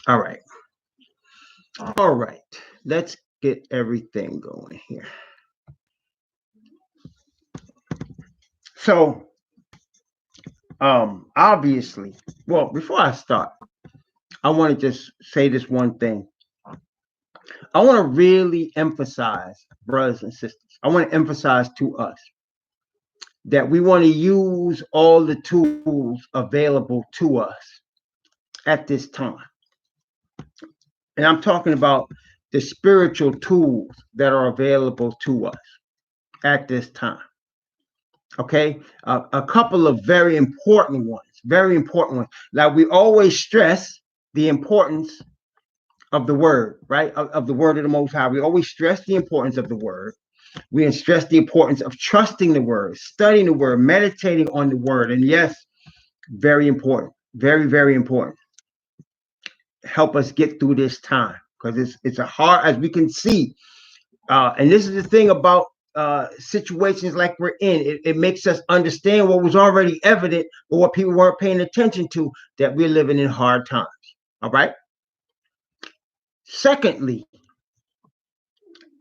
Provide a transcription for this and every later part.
All right. All right. Let's get everything going here. So, obviously, well, before I start, I want to just say this one thing. I want to really emphasize, brothers and sisters, I want to emphasize to us that we want to use all the tools available to us at this time. And I'm talking about the spiritual tools that are available to us at this time. Okay, a couple of very important ones, very important ones. Like we always stress the importance of the word, right? Of the word of the Most High. We always stress the importance of the word. We stress the importance of trusting the word, studying the word, meditating on the word. And yes, very important, very, very important. Help us get through this time because it's a hard, as we can see. And this is the thing about situations like we're in. It makes us understand what was already evident, but what people weren't paying attention to, that we're living in hard times. All right. Secondly,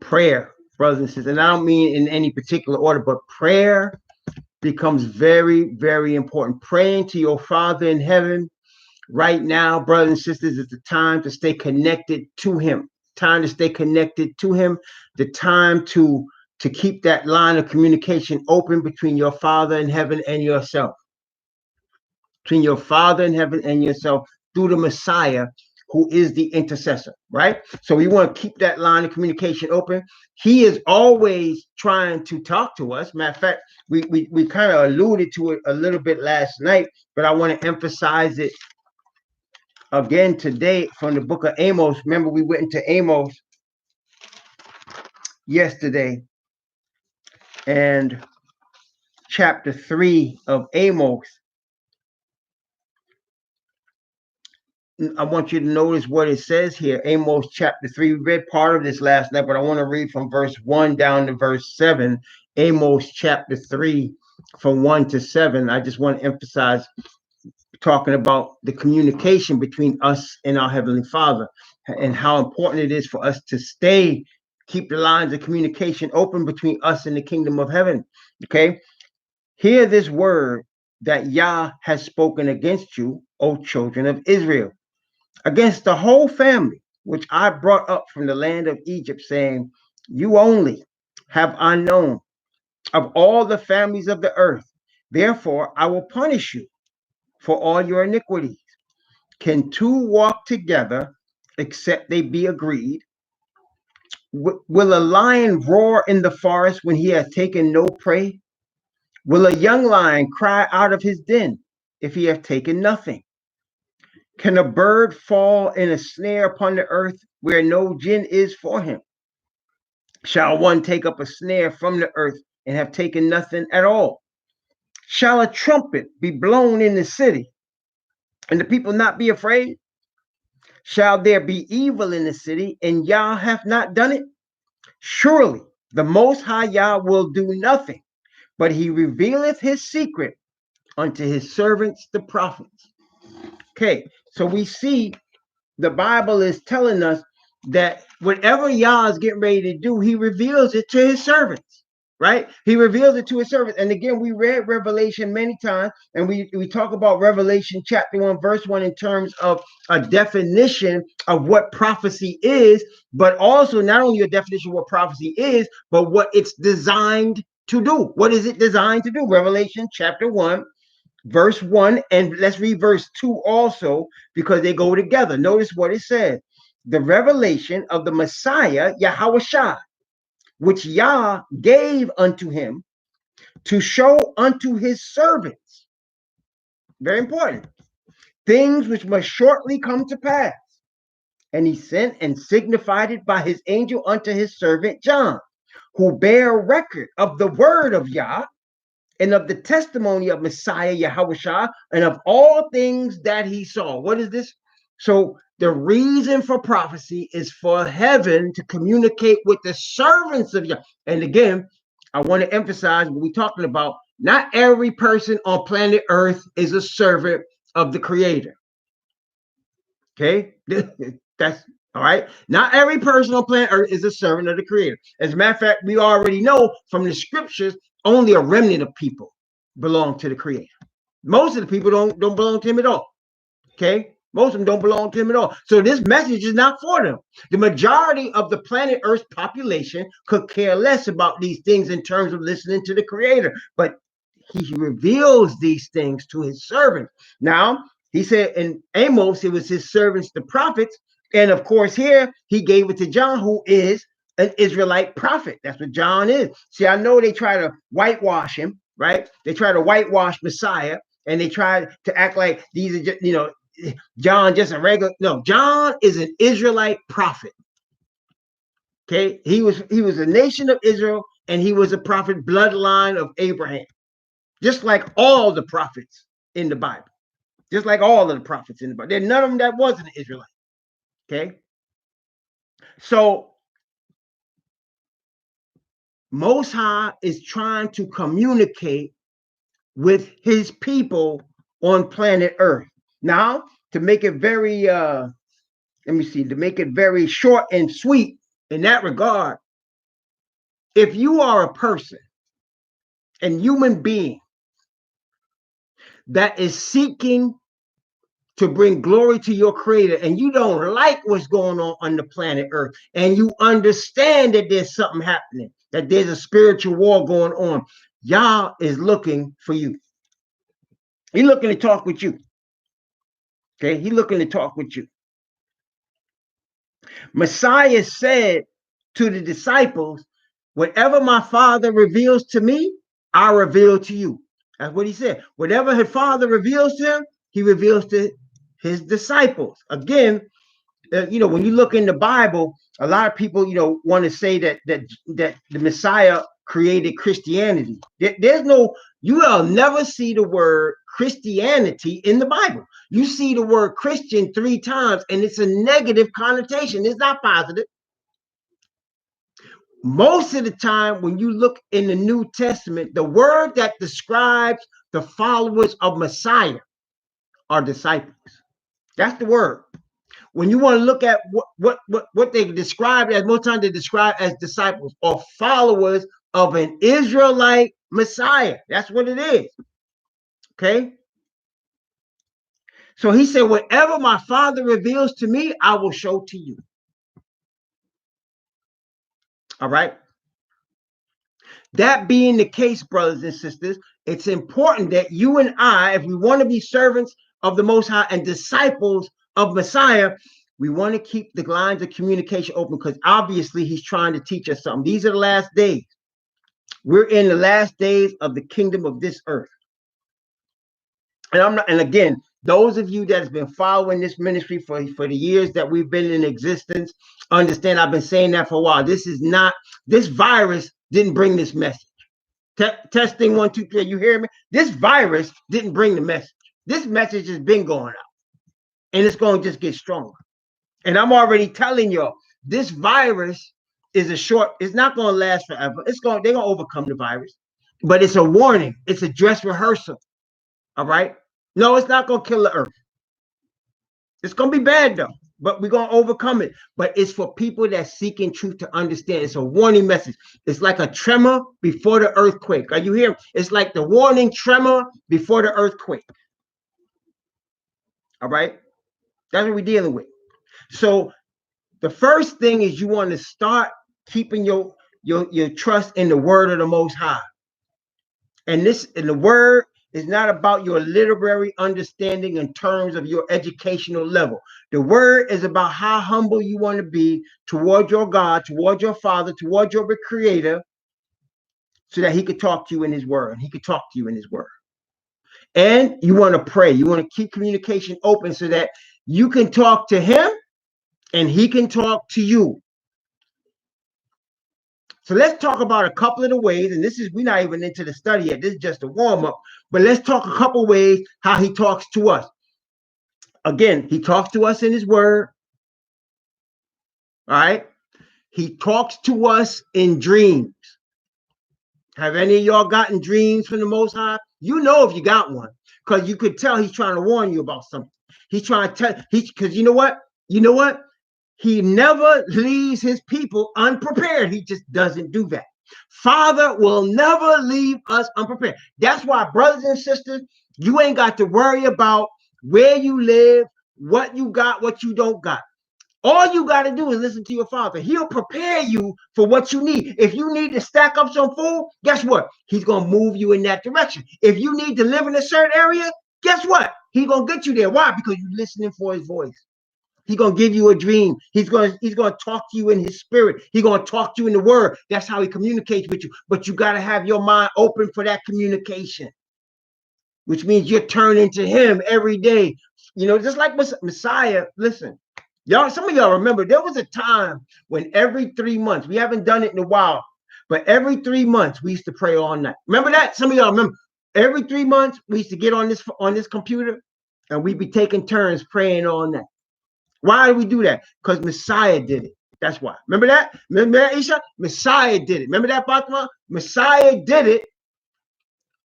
prayer, brothers and sisters. And I don't mean in any particular order, but prayer becomes very, very important. Praying to your Father in heaven right now, brothers and sisters, is the time to stay connected to Him. Time to stay connected to Him. The time to keep that line of communication open between your Father in heaven and yourself. Between your Father in heaven and yourself through the Messiah, who is the intercessor, right? So we want to keep that line of communication open. He is always trying to talk to us. Matter of fact, we kind of alluded to it a little bit last night, but I want to emphasize it again today from the book of Amos. Remember, we went into Amos yesterday, and chapter 3 of Amos. I want you to notice what it says here. Amos chapter 3. We read part of this last night, but I want to read from verse 1 down to verse 7. Amos chapter 3 from 1 to 7. I just want to emphasize talking about the communication between us and our Heavenly Father and how important it is for us to keep the lines of communication open between us and the kingdom of heaven. Okay? Hear this word that Yah has spoken against you, O children of Israel, against the whole family which I brought up from the land of Egypt, saying, you only have I known of all the families of the earth. Therefore, I will punish you for all your iniquities. Can two walk together except they be agreed? Will a lion roar in the forest when he has taken no prey? Will a young lion cry out of his den if he has taken nothing? Can a bird fall in a snare upon the earth where no gin is for him? Shall one take up a snare from the earth and have taken nothing at all? Shall a trumpet be blown in the city and the people not be afraid? Shall there be evil in the city and Yah hath not done it? Surely the Most High Yah will do nothing, but he revealeth his secret unto his servants, the prophets. Okay, so we see the Bible is telling us that whatever Yah is getting ready to do, he reveals it to his servants, right? He reveals it to his servants. And again, we read Revelation many times, and we talk about Revelation chapter 1, verse 1 in terms of a definition of what prophecy is, but also not only a definition of what prophecy is, but what it's designed to do. What is it designed to do? Revelation chapter 1, verse 1, and let's read verse 2 also, because they go together. Notice what it says. The revelation of the Messiah, Yahushua, which Yah gave unto him to show unto his servants, very important, things which must shortly come to pass. And he sent and signified it by his angel unto his servant John, who bear record of the word of Yah and of the testimony of Messiah Yahushua and of all things that he saw. What is this? So the reason for prophecy is for heaven to communicate with the servants of Yah. And again, I want to emphasize what we're talking about. Not every person on planet Earth is a servant of the Creator. Okay, that's all right. Not every person on planet Earth is a servant of the Creator. As a matter of fact, we already know from the scriptures only a remnant of people belong to the Creator. Most of the people don't belong to Him at all. Okay, most of them don't belong to Him at all. So this message is not for them. The majority of the planet Earth's population could care less about these things in terms of listening to the Creator, but He reveals these things to His servants. Now, He said in Amos, it was His servants, the prophets. And of course, here He gave it to John, who is an Israelite prophet. That's what John is. See, I know they try to whitewash him, right? They try to whitewash Messiah, and they try to act like these are just, John just a regular. No, John is an Israelite prophet. Okay, he was a nation of Israel, and he was a prophet, bloodline of Abraham, just like all the prophets in the Bible. Just like all of the prophets in the Bible. There's none of them that wasn't an Israelite. Okay, so Most High is trying to communicate with His people on planet Earth. Now, to make it very to make it very short and sweet in that regard, if you are a person and human being that is seeking to bring glory to your Creator, and you don't like what's going on the planet Earth, and you understand that there's something happening, that there's a spiritual war going on, Yah is looking for you. He's looking to talk with you. Okay, he's looking to talk with you. Messiah said to the disciples, whatever my Father reveals to me, I reveal to you. That's what He said. Whatever His Father reveals to Him, He reveals to His disciples. Again, when you look in the Bible, a lot of people, want to say that the Messiah created Christianity. There's no, you will never see the word Christianity in the Bible. You see the word Christian 3 times, and it's a negative connotation. It's not positive. Most of the time, when you look in the New Testament, the word that describes the followers of Messiah are disciples. That's the word. When you want to look at what they describe as, most times they describe as disciples or followers of an Israelite Messiah. That's what it is. Okay. So He said, whatever my Father reveals to me, I will show to you. All right. That being the case, brothers and sisters, it's important that you and I, if we want to be servants of the Most High and disciples of Messiah, we want to keep the lines of communication open, because obviously He's trying to teach us something. These are the last days. We're in the last days of the kingdom of this earth. And again, those of you that have been following this ministry for the years that we've been in existence, understand I've been saying that for a while. This virus didn't bring this message. Testing 1, 2, 3. You hear me? This virus didn't bring the message. This message has been going out, and it's going to just get stronger. And I'm already telling y'all, this virus is it's not going to last forever. They're going to overcome the virus, but it's a warning. It's a dress rehearsal. All right. No, it's not going to kill the earth. It's going to be bad though, but we're going to overcome it. But it's for people that seeking truth to understand. It's a warning message. It's like a tremor before the earthquake. Are you hearing? It's like the warning tremor before the earthquake. All right. That's what we're dealing with. So the first thing is you want to start keeping your trust in the word of the Most High. And the word is not about your literary understanding in terms of your educational level. The word is about how humble you want to be toward your God, toward your Father, toward your Creator, so that He could talk to you in His word, and He could talk to you in His word. And you want to pray. You want to keep communication open so that you can talk to Him and He can talk to you. So let's talk about a couple of the ways, and we're not even into the study yet. This is just a warm-up, but let's talk a couple of ways how He talks to us. Again, He talks to us in His word. All right. He talks to us in dreams. Have any of y'all gotten dreams from the Most High? You know if you got one, because you could tell He's trying to warn you about something. He's trying to tell because you know what? You know what? He never leaves his people unprepared. He just doesn't do that. Father will never leave us unprepared. That's why, brothers and sisters, you ain't got to worry about where you live, what you got, what you don't got. All you got to do is listen to your father. He'll prepare you for what you need. If you need to stack up some food, guess what? He's going to move you in that direction. If you need to live in a certain area, guess what? He's going to get you there. Why? Because you're listening for his voice. He's going to give you a dream. He's going to talk to you in his spirit. He's going to talk to you in the word. That's how he communicates with you. But you got to have your mind open for that communication, which means you're turning to him every day. You know, just like Messiah, listen, y'all, some of y'all remember there was a time when every 3 months, we haven't done it in a while, but every 3 months we used to pray all night. Remember that? Some of y'all remember every 3 months we used to get on this computer and we'd be taking turns praying all night. Why do we do that? Because Messiah did it. That's why. Remember that? Remember that, Isha? Messiah did it. Remember that, Fatima? Messiah did it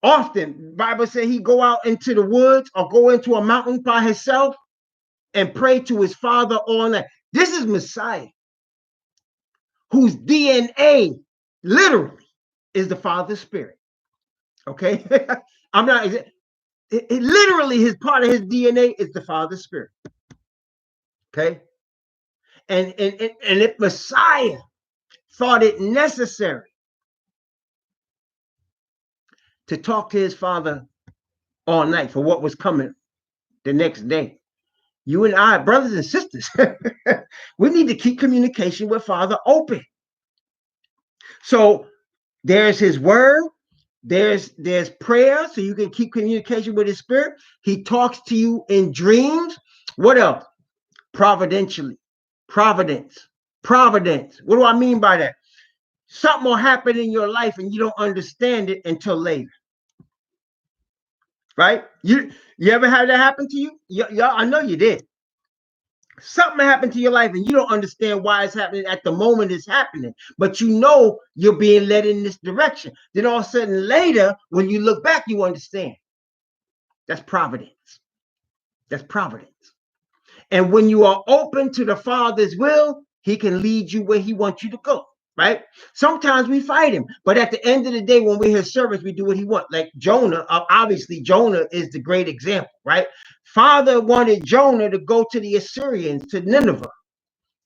often. Bible said he go out into the woods or go into a mountain by himself and pray to his father all night. This is Messiah, whose DNA literally is the Father's Spirit. Okay? I'm not, it literally, his part of his DNA is the Father's Spirit. Okay? And if Messiah thought it necessary to talk to his father all night for what was coming the next day, you and I, brothers and sisters, we need to keep communication with Father open. So there's his word, there's prayer, so you can keep communication with his spirit. He talks to you in dreams. What else? Providentially. Providence. What do I mean by that? Something will happen in your life and you don't understand it until later. Right? You ever had that happen to you? Y'all, I know you did. Something happened to your life and you don't understand why it's happening at the moment it's happening, but you know you're being led in this direction. Then all of a sudden later, when you look back, you understand. That's providence. That's providence. And when you are open to the Father's will, he can lead you where he wants you to go. Right? Sometimes we fight him, but at the end of the day, when we're his servants, we do what he wants. Like Jonah, obviously, Jonah is the great example, right? Father wanted Jonah to go to the Assyrians, to Nineveh,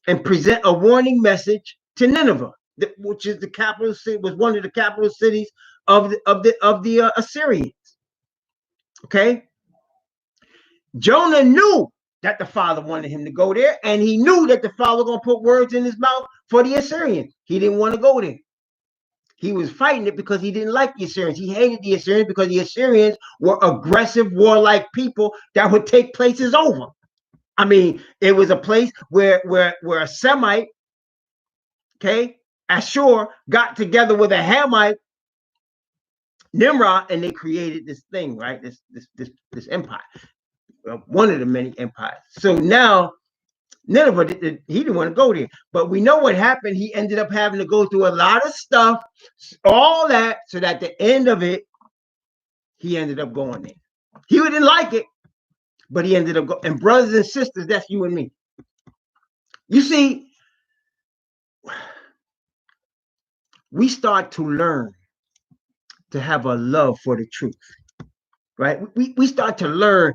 and present a warning message to Nineveh, which is the capital city, was one of the capital cities of the Assyrians. Okay, Jonah knew that the Father wanted him to go there, and he knew that the Father was going to put words in his mouth for the Assyrians. He didn't want to go there. He was fighting it because he didn't like the Assyrians. He hated the Assyrians because the Assyrians were aggressive, warlike people that would take places over. I mean, it was a place where a Semite, okay, Ashur, got together with a Hamite, Nimrod, and they created this thing, right? This empire, one of the many empires. So now Nineveh, he didn't want to go there. But we know what happened. He ended up having to go through a lot of stuff, all that, so that at the end of it, he ended up going there. He didn't like it, but he ended up going. And brothers and sisters, that's you and me. You see, we start to learn to have a love for the truth, right? We start to learn.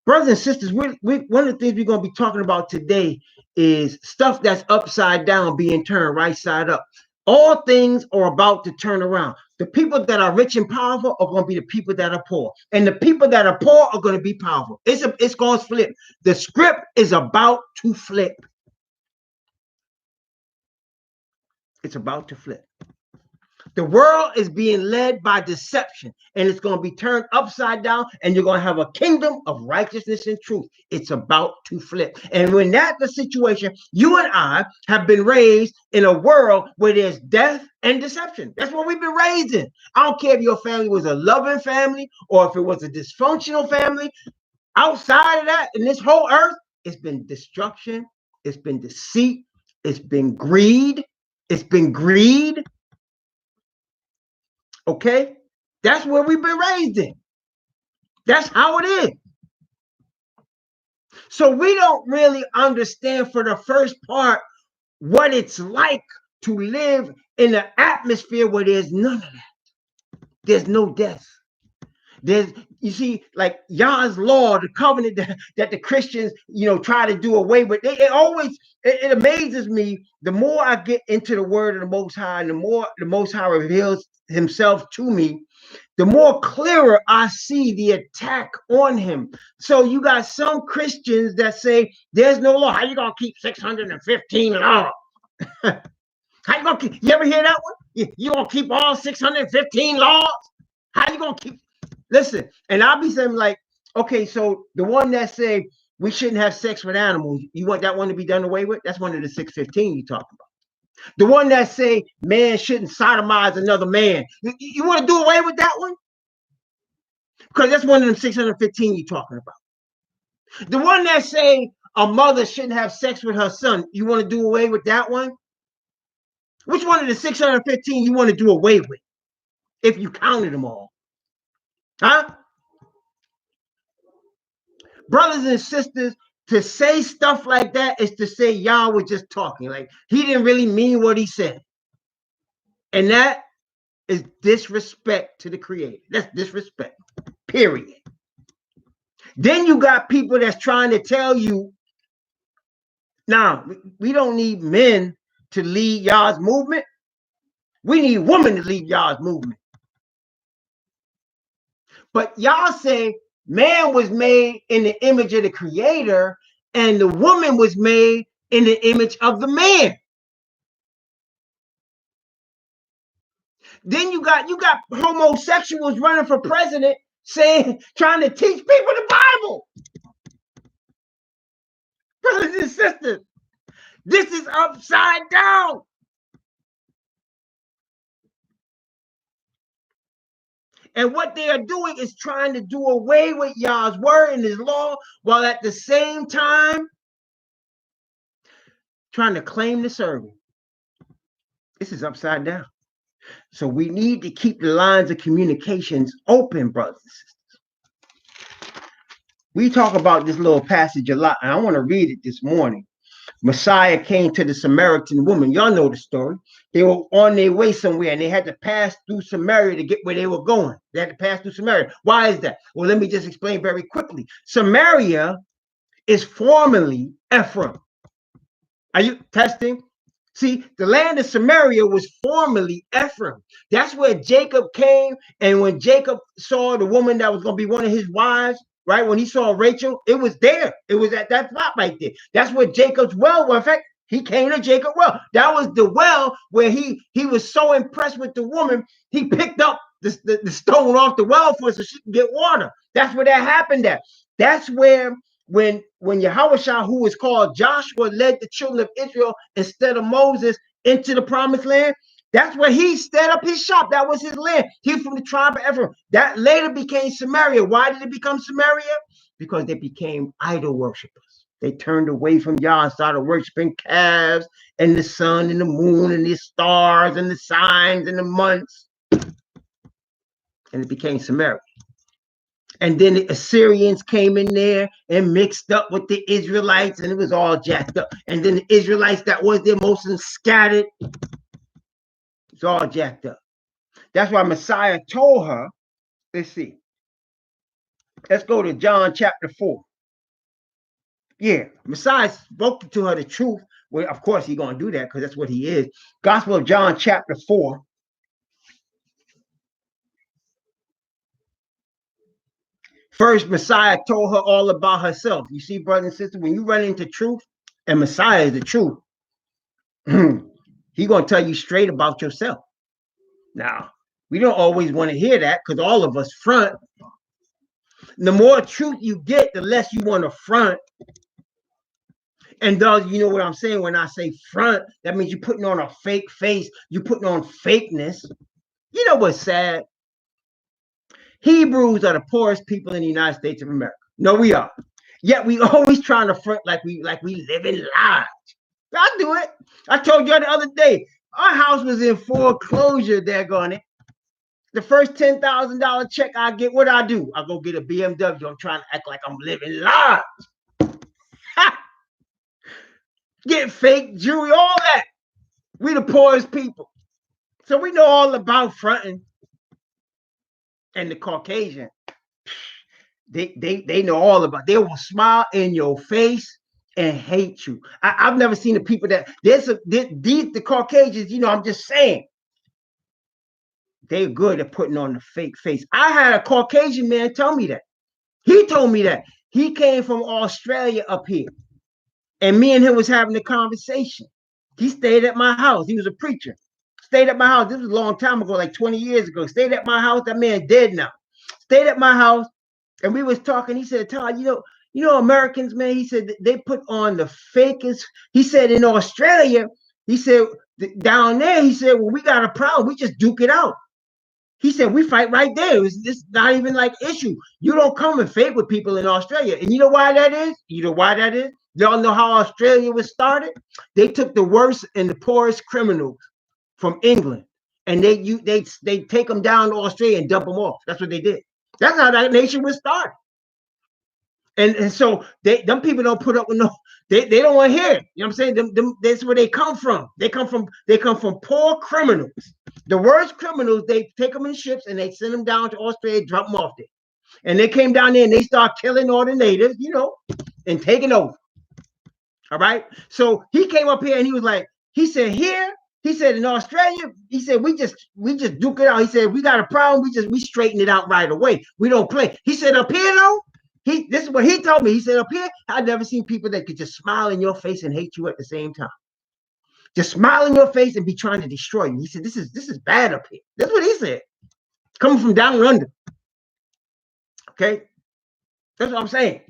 Brothers and sisters, one of the things we're going to be talking about today is stuff that's upside down being turned right side up. All things are about to turn around. The people that are rich and powerful are going to be the people that are poor. And the people that are poor are going to be powerful. It's going to flip. The script is about to flip. It's about to flip. The world is being led by deception, and it's going to be turned upside down, and you're going to have a kingdom of righteousness and truth. It's about to flip. And when that's the situation, you and I have been raised in a world where there's death and deception. That's what we've been raised in. I don't care if your family was a loving family or if it was a dysfunctional family. Outside of that, in this whole earth, it's been destruction, it's been deceit, it's been greed, it's been greed. Okay, that's where we've been raised in. That's how it is. So we don't really understand for the first part what it's like to live in an atmosphere where there's none of that. There's no death. There's, you see, like Yah's law, the covenant that the Christians, try to do away with. It amazes me. The more I get into the word of the Most High, and the more the Most High reveals himself to me, the more clearer I see the attack on him. So you got some Christians that say there's no law. How you gonna keep 615 laws? How you gonna keep? You ever hear that one? You gonna keep all 615 laws? How you gonna keep? Listen, and I'll be saying like, okay, so the one that say we shouldn't have sex with animals, you want that one to be done away with? That's one of the 615 you talk about. The one that say man shouldn't sodomize another man, you want to do away with that one? Because that's one of them 615 you're talking about. The one that say a mother shouldn't have sex with her son, you want to do away with that one? Which one of the 615 you want to do away with if you counted them all? Huh? Brothers and sisters, to say stuff like that is to say y'all were just talking. Like he didn't really mean what he said. And that is disrespect to the Creator. That's disrespect, period. Then you got people that's trying to tell you, now, we don't need men to lead y'all's movement. We need women to lead y'all's movement. But y'all say man was made in the image of the Creator and the woman was made in the image of the man. Then you got homosexuals running for president trying to teach people the Bible. Brothers and sisters, this is upside down. And what they are doing is trying to do away with Yah's word and his law, while at the same time trying to claim to serve him. This is upside down. So we need to keep the lines of communications open, brothers and sisters. We talk about this little passage a lot, and I want to read it this morning. Messiah came to the Samaritan woman. Y'all know the story. They were on their way somewhere, and they had to pass through Samaria to get where they were going. They had to pass through Samaria. Why is that? Well, let me just explain very quickly. Samaria is formerly Ephraim. Are you testing? See, the land of Samaria was formerly Ephraim. That's where Jacob came, and when Jacob saw the woman that was going to be one of his wives, right? When he saw Rachel, it was there. It was at that spot right there. That's where Jacob's well was. In fact, he came to Jacob well. That was the well where he was so impressed with the woman, he picked up the stone off the well for her so she could get water. That's where that happened at. That's where when Yahushua, who was called Joshua, led the children of Israel instead of Moses into the promised land, that's where he set up his shop. That was his land. He was from the tribe of Ephraim. That later became Samaria. Why did it become Samaria? Because they became idol worshipers. They turned away from Yah and started worshiping calves and the sun and the moon and the stars and the signs and the months. And it became Samaria. And then the Assyrians came in there and mixed up with the Israelites, and it was all jacked up. And then the Israelites that was there, most of them scattered. It's all jacked up. That's why Messiah told her, let's see. Let's go to John chapter 4. Yeah, Messiah spoke to her the truth. Well, of course, he's going to do that because that's what he is. Gospel of John chapter 4. First, Messiah told her all about herself. You see, brothers and sisters, when you run into truth, and Messiah is the truth, he's going to tell you straight about yourself. Now, we don't always want to hear that because all of us front. The more truth you get, the less you want to front. And thus, you know what I'm saying? When I say front, that means you're putting on a fake face. You're putting on fakeness. You know what's sad? Hebrews are the poorest people in the United States of America. No, we are. Yet we always trying to front like we live in large. I do it. I told you the other day, our house was in foreclosure, daggone it. The first $10,000 check I get, what I do? I go get a BMW. I'm trying to act like I'm living large. get fake jewelry, all that. We the poorest people. So we know all about fronting. And the Caucasian, they know all about. They will smile in your face and hate you. I've never seen the people that the Caucasians. I'm just saying they're good at putting on the fake face. I had a Caucasian man tell me that. He told me that he came from Australia up here, and me and him was having a conversation. He stayed at my house. He was a preacher. Stayed at my house. This was a long time ago, like 20 years ago. Stayed at my house. That man dead now. Stayed at my house. And we was talking. He said, Todd, Americans, man, he said they put on the fakest. He said in Australia, he said down there, he said, well, we got a problem. We just duke it out. He said, we fight right there. It's not even like issue. You don't come and fake with people in Australia. And you know why that is? Y'all know how Australia was started? They took the worst and the poorest criminals from England, and they take them down to Australia and dump them off. That's what they did. That's how that nation was started. And so them people don't put up with they don't want to hear it. You know what I'm saying? That's where they come from. They come from poor criminals. The worst criminals, they take them in ships and they send them down to Australia, drop them off there. And they came down there and they start killing all the natives, and taking over. All right. So he came up here and he was like, he said in Australia, he said, we just duke it out. He said, we got a problem. We straighten it out right away. We don't play. He said, up here though, this is what he told me. He said, up here, I've never seen people that could just smile in your face and hate you at the same time. Just smile in your face and be trying to destroy you. He said, this is bad up here. That's what he said. Coming from down under. Okay. That's what I'm saying.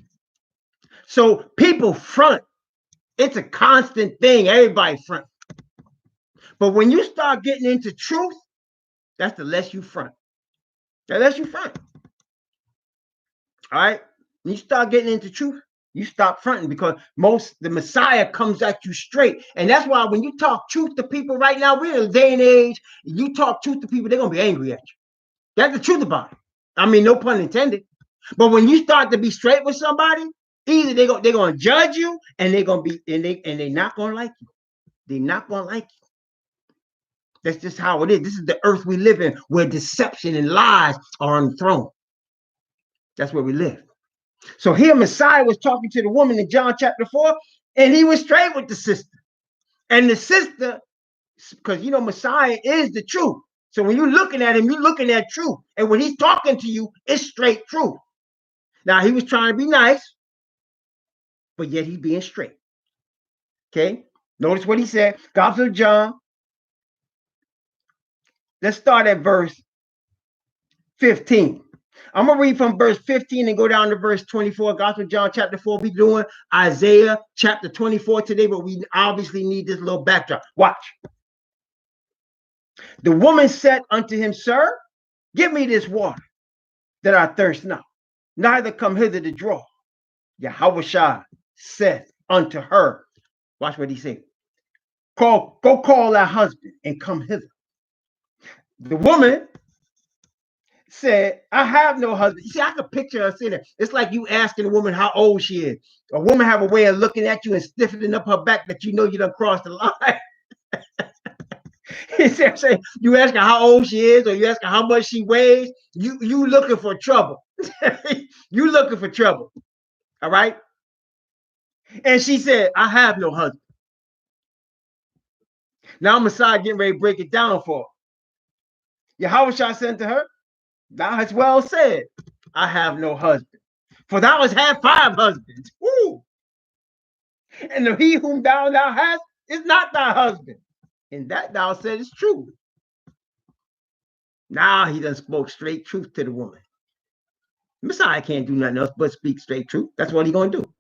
So people front. It's a constant thing. Everybody front. But when you start getting into truth, that's the less you front. The less you front. All right. When you start getting into truth, you stop fronting, because the Messiah comes at you straight. And that's why when you talk truth to people right now, we're in a day and age, you talk truth to people, they're going to be angry at you. That's the truth about it. I mean, no pun intended. But when you start to be straight with somebody, either they're going to judge you, and they're going to be, and they're not going to like you. They're not going to like you. That's just how it is. This is the earth we live in, where deception and lies are on the throne. That's where we live. So here Messiah was talking to the woman in John chapter 4, and he was straight with the sister. And the sister, because Messiah is the truth. So when you're looking at him, you're looking at truth. And when he's talking to you, it's straight truth. Now he was trying to be nice, but yet he's being straight. Okay? Notice what he said. Gospel of John. Let's start at verse 15. I'm going to read from verse 15 and go down to verse 24. Gospel of John chapter 4. We're doing Isaiah chapter 24 today, but we obviously need this little backdrop. Watch. The woman said unto him, Sir, give me this water that I thirst not, neither come hither to draw. Yahweh saith unto her, watch what he said, go call thy husband and come hither. The woman said, I have no husband. You see, I could picture her sitting there. It's like you asking a woman how old she is. A woman have a way of looking at you and stiffening up her back that you know you done crossed the line. You ask her how old she is, or you ask her how much she weighs. You looking for trouble. You looking for trouble. All right. And she said, I have no husband. Now Messiah getting ready to break it down for her. Yahweh said to her, Thou hast well said, I have no husband. For thou hast had 5 husbands. Woo! And he whom thou hast is not thy husband. And that thou said is true. Now he done spoke straight truth to the woman. Messiah can't do nothing else but speak straight truth. That's what he's going to do.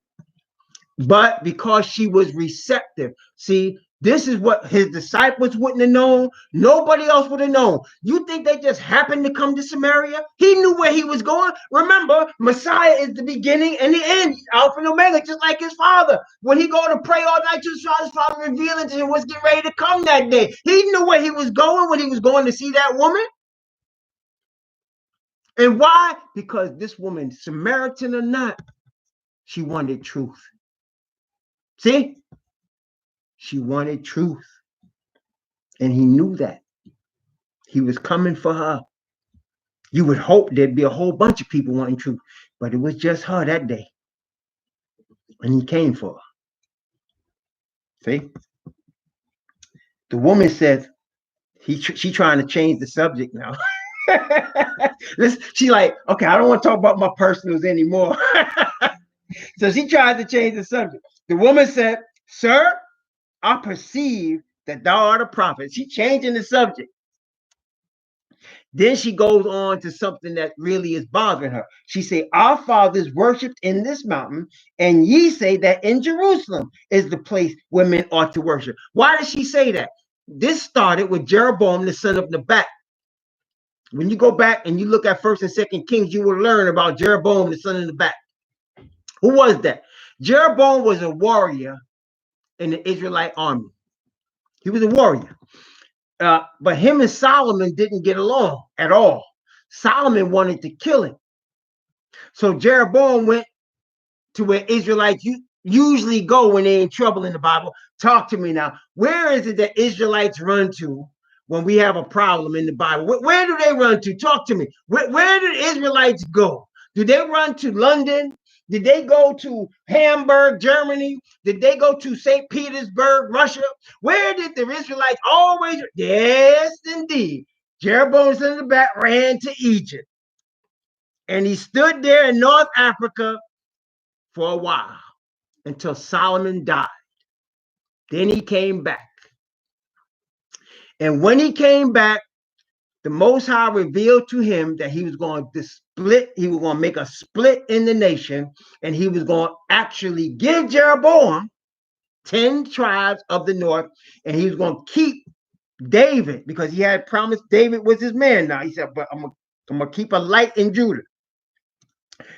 But because she was receptive, see, this is what his disciples wouldn't have known. Nobody else would have known. You think they just happened to come to Samaria? He knew where he was going. Remember, Messiah is the beginning and the end, Alpha and Omega, just like his father. When he go to pray all night to his father revealing to him what's getting ready to come that day. He knew where he was going when he was going to see that woman. And why? Because this woman, Samaritan or not, she wanted truth. See? She wanted truth. And he knew that. He was coming for her. You would hope there'd be a whole bunch of people wanting truth, but it was just her that day. And he came for her. See? The woman says, she trying to change the subject now. She like, okay, I don't want to talk about my personals anymore. So she tried to change the subject. The woman said, sir, I perceive that thou art a prophet. She changing the subject. Then she goes on to something that really is bothering her. She say, our fathers worshipped in this mountain, and ye say that in Jerusalem is the place where men ought to worship. Why does she say that? This started with Jeroboam, the son of Nebat. When you go back and you look at 1st and 2nd Kings, you will learn about Jeroboam, the son of Nebat. Who was that? Jeroboam was a warrior in the Israelite army. He was a warrior. But him and Solomon didn't get along at all. Solomon wanted to kill him. So Jeroboam went to where Israelites usually go when they're in trouble in the Bible. Talk to me now. Where is it that Israelites run to when we have a problem in the Bible? Where do they run to? Talk to me. Where do the Israelites go? Do they run to London? Did they go to Hamburg, Germany? Did they go to St. Petersburg, Russia? Where did the Israelites always? Yes, indeed. Jeroboam son of Nebat ran to Egypt. And he stood there in North Africa for a while until Solomon died. Then he came back. And when he came back, the Most High revealed to him that he was going to split, he was going to make a split in the nation, and he was going to actually give Jeroboam 10 tribes of the north, and he was going to keep David because he had promised David was his man now. He said, but I'm going to keep a light in Judah.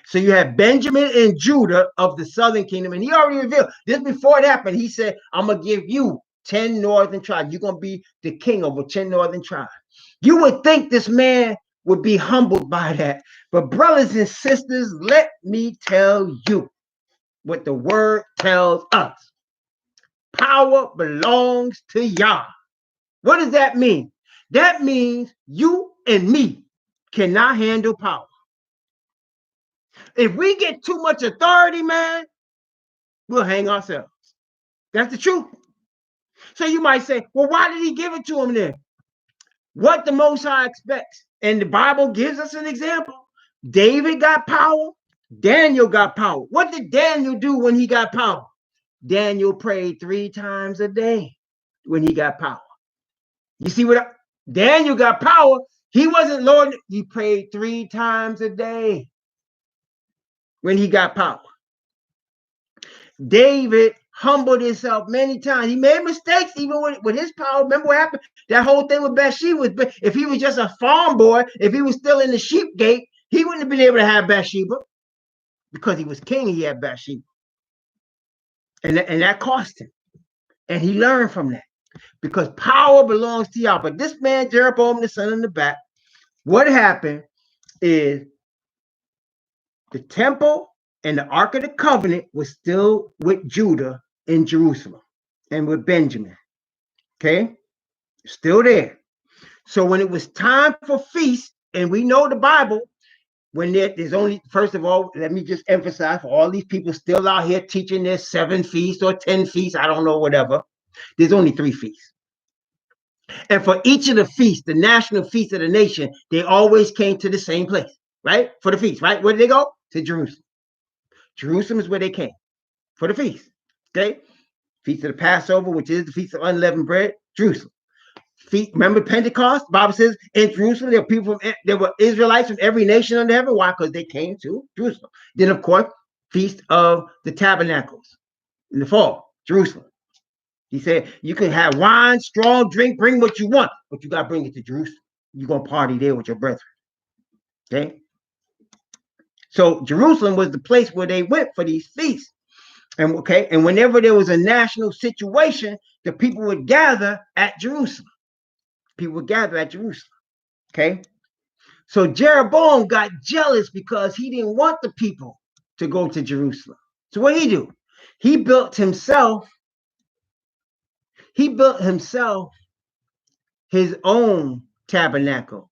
So you have Benjamin and Judah of the southern kingdom, and he already revealed this before it happened. He said, I'm going to give you 10 northern tribes. You're going to be the king over 10 northern tribes. You would think this man would be humbled by that. But brothers and sisters, let me tell you what the word tells us. Power belongs to Yah. What does that mean? That means you and me cannot handle power. If we get too much authority, man, we'll hang ourselves. That's the truth. So you might say, well, why did he give it to him then? What the Most High expects. And the Bible gives us an example. David got power. Daniel got power. What did Daniel do when he got power? Daniel prayed 3 times a day when he got power. You see what Daniel got power. He wasn't Lord. He prayed 3 times a day when he got power. David humbled himself many times. He made mistakes even with his power. Remember what happened? That whole thing with Bathsheba. If he was just a farm boy, if he was still in the sheep gate, he wouldn't have been able to have Bathsheba. Because he was king, he had Bathsheba. And that cost him. And he learned from that. Because power belongs to Yah. But this man, Jeroboam, the son of Nebat, what happened is the temple and the Ark of the Covenant was still with Judah in Jerusalem and with Benjamin. Okay? Still there. So when it was time for feast, and we know the Bible, when there's only, first of all, let me just emphasize for all these people still out here teaching their 7 feasts or 10 feasts, I don't know, whatever. There's only 3 feasts. And for each of the feasts, the national feast of the nation, they always came to the same place, right? For the feast, right? Where did they go? To Jerusalem. Jerusalem is where they came for the feast. Okay? Feast of the Passover, which is the Feast of Unleavened Bread, Jerusalem. Remember Pentecost? The Bible says in Jerusalem, there were Israelites from every nation under heaven. Why? Because they came to Jerusalem. Then, of course, Feast of the Tabernacles in the fall, Jerusalem. He said, you can have wine, strong drink, bring what you want, but you got to bring it to Jerusalem. You're going to party there with your brethren. Okay? So Jerusalem was the place where they went for these feasts. And whenever there was a national situation, the people would gather at Jerusalem. People would gather at Jerusalem. Okay? So Jeroboam got jealous because he didn't want the people to go to Jerusalem. So what did he do? He built himself He built himself his own tabernacle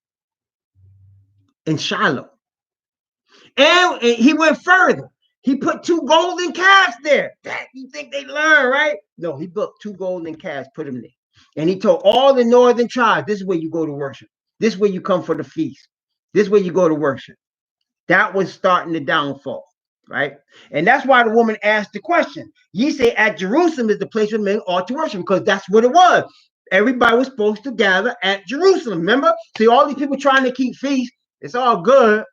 in Shiloh. And he went further. He put 2 golden calves there. That, you think they learn, right? No, he built 2 golden calves, put them there. And he told all the northern tribes, this is where you go to worship. This is where you come for the feast. This is where you go to worship. That was starting the downfall, right? And that's why the woman asked the question. Ye say at Jerusalem is the place where men ought to worship, because that's what it was. Everybody was supposed to gather at Jerusalem. Remember? See, all these people trying to keep feast, it's all good.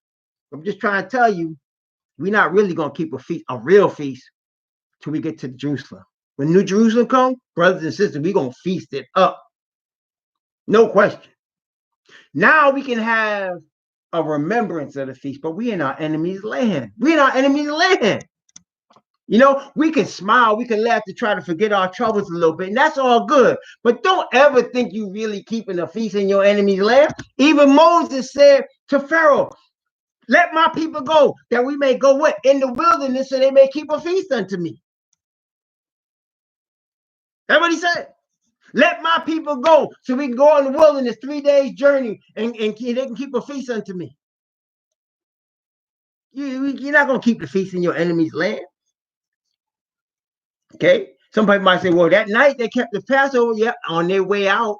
I'm just trying to tell you, we're not really going to keep a feast, a real feast, till we get to Jerusalem. When New Jerusalem comes, brothers and sisters, we're going to feast it up. No question. Now we can have a remembrance of the feast, but we in our enemy's land. We in our enemy's land. You know, we can smile, we can laugh to try to forget our troubles a little bit, and that's all good. But don't ever think you really keeping a feast in your enemy's land. Even Moses said to Pharaoh, let my people go, that we may go what? In the wilderness, so they may keep a feast unto me. That's what he said. Let my people go, so we can go in the wilderness, 3 days journey, and they can keep a feast unto me. You're not going to keep the feast in your enemy's land. Okay? Somebody might say, well, that night they kept the Passover. Yeah, on their way out.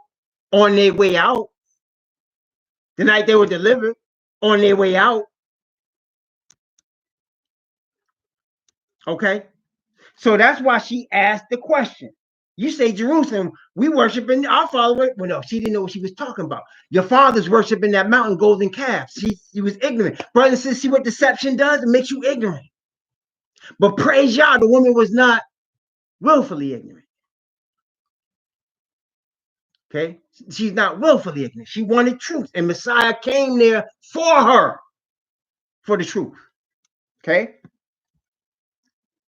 On their way out. The night they were delivered. On their way out. Okay? So that's why she asked the question. You say Jerusalem, we worship in our father. Well, no, she didn't know what she was talking about. Your father's worshiping that mountain golden calf. She was ignorant. Brothers and sisters, see what deception does? It makes you ignorant. But praise Yah, the woman was not willfully ignorant. Okay? She's not willfully ignorant. She wanted truth. And Messiah came there for her, for the truth. Okay?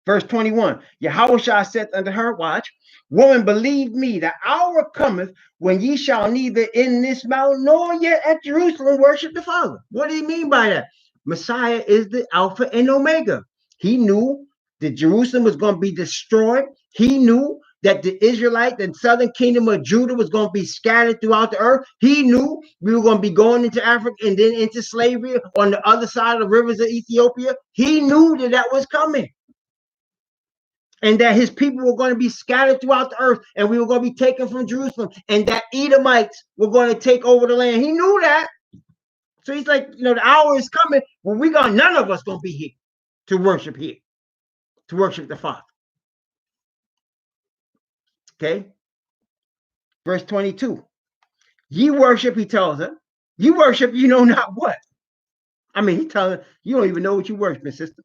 Verse 21, Yahushua said unto her, watch, woman, believe me, the hour cometh when ye shall neither in this mountain nor yet at Jerusalem worship the Father. What do you mean by that? Messiah is the Alpha and Omega. He knew that Jerusalem was going to be destroyed. He knew that the Israelite, the southern kingdom of Judah, was going to be scattered throughout the earth. He knew we were going to be going into Africa and then into slavery on the other side of the rivers of Ethiopia. He knew that that was coming. And that his people were going to be scattered throughout the earth, and we were going to be taken from Jerusalem, and that Edomites were going to take over the land. He knew that. So he's like, you know, the hour is coming when none of us going to be here to worship the Father. Okay. Verse 22. Ye worship, he tells her. You worship, you know not what. I mean, he telling her, you don't even know what you worship, sister.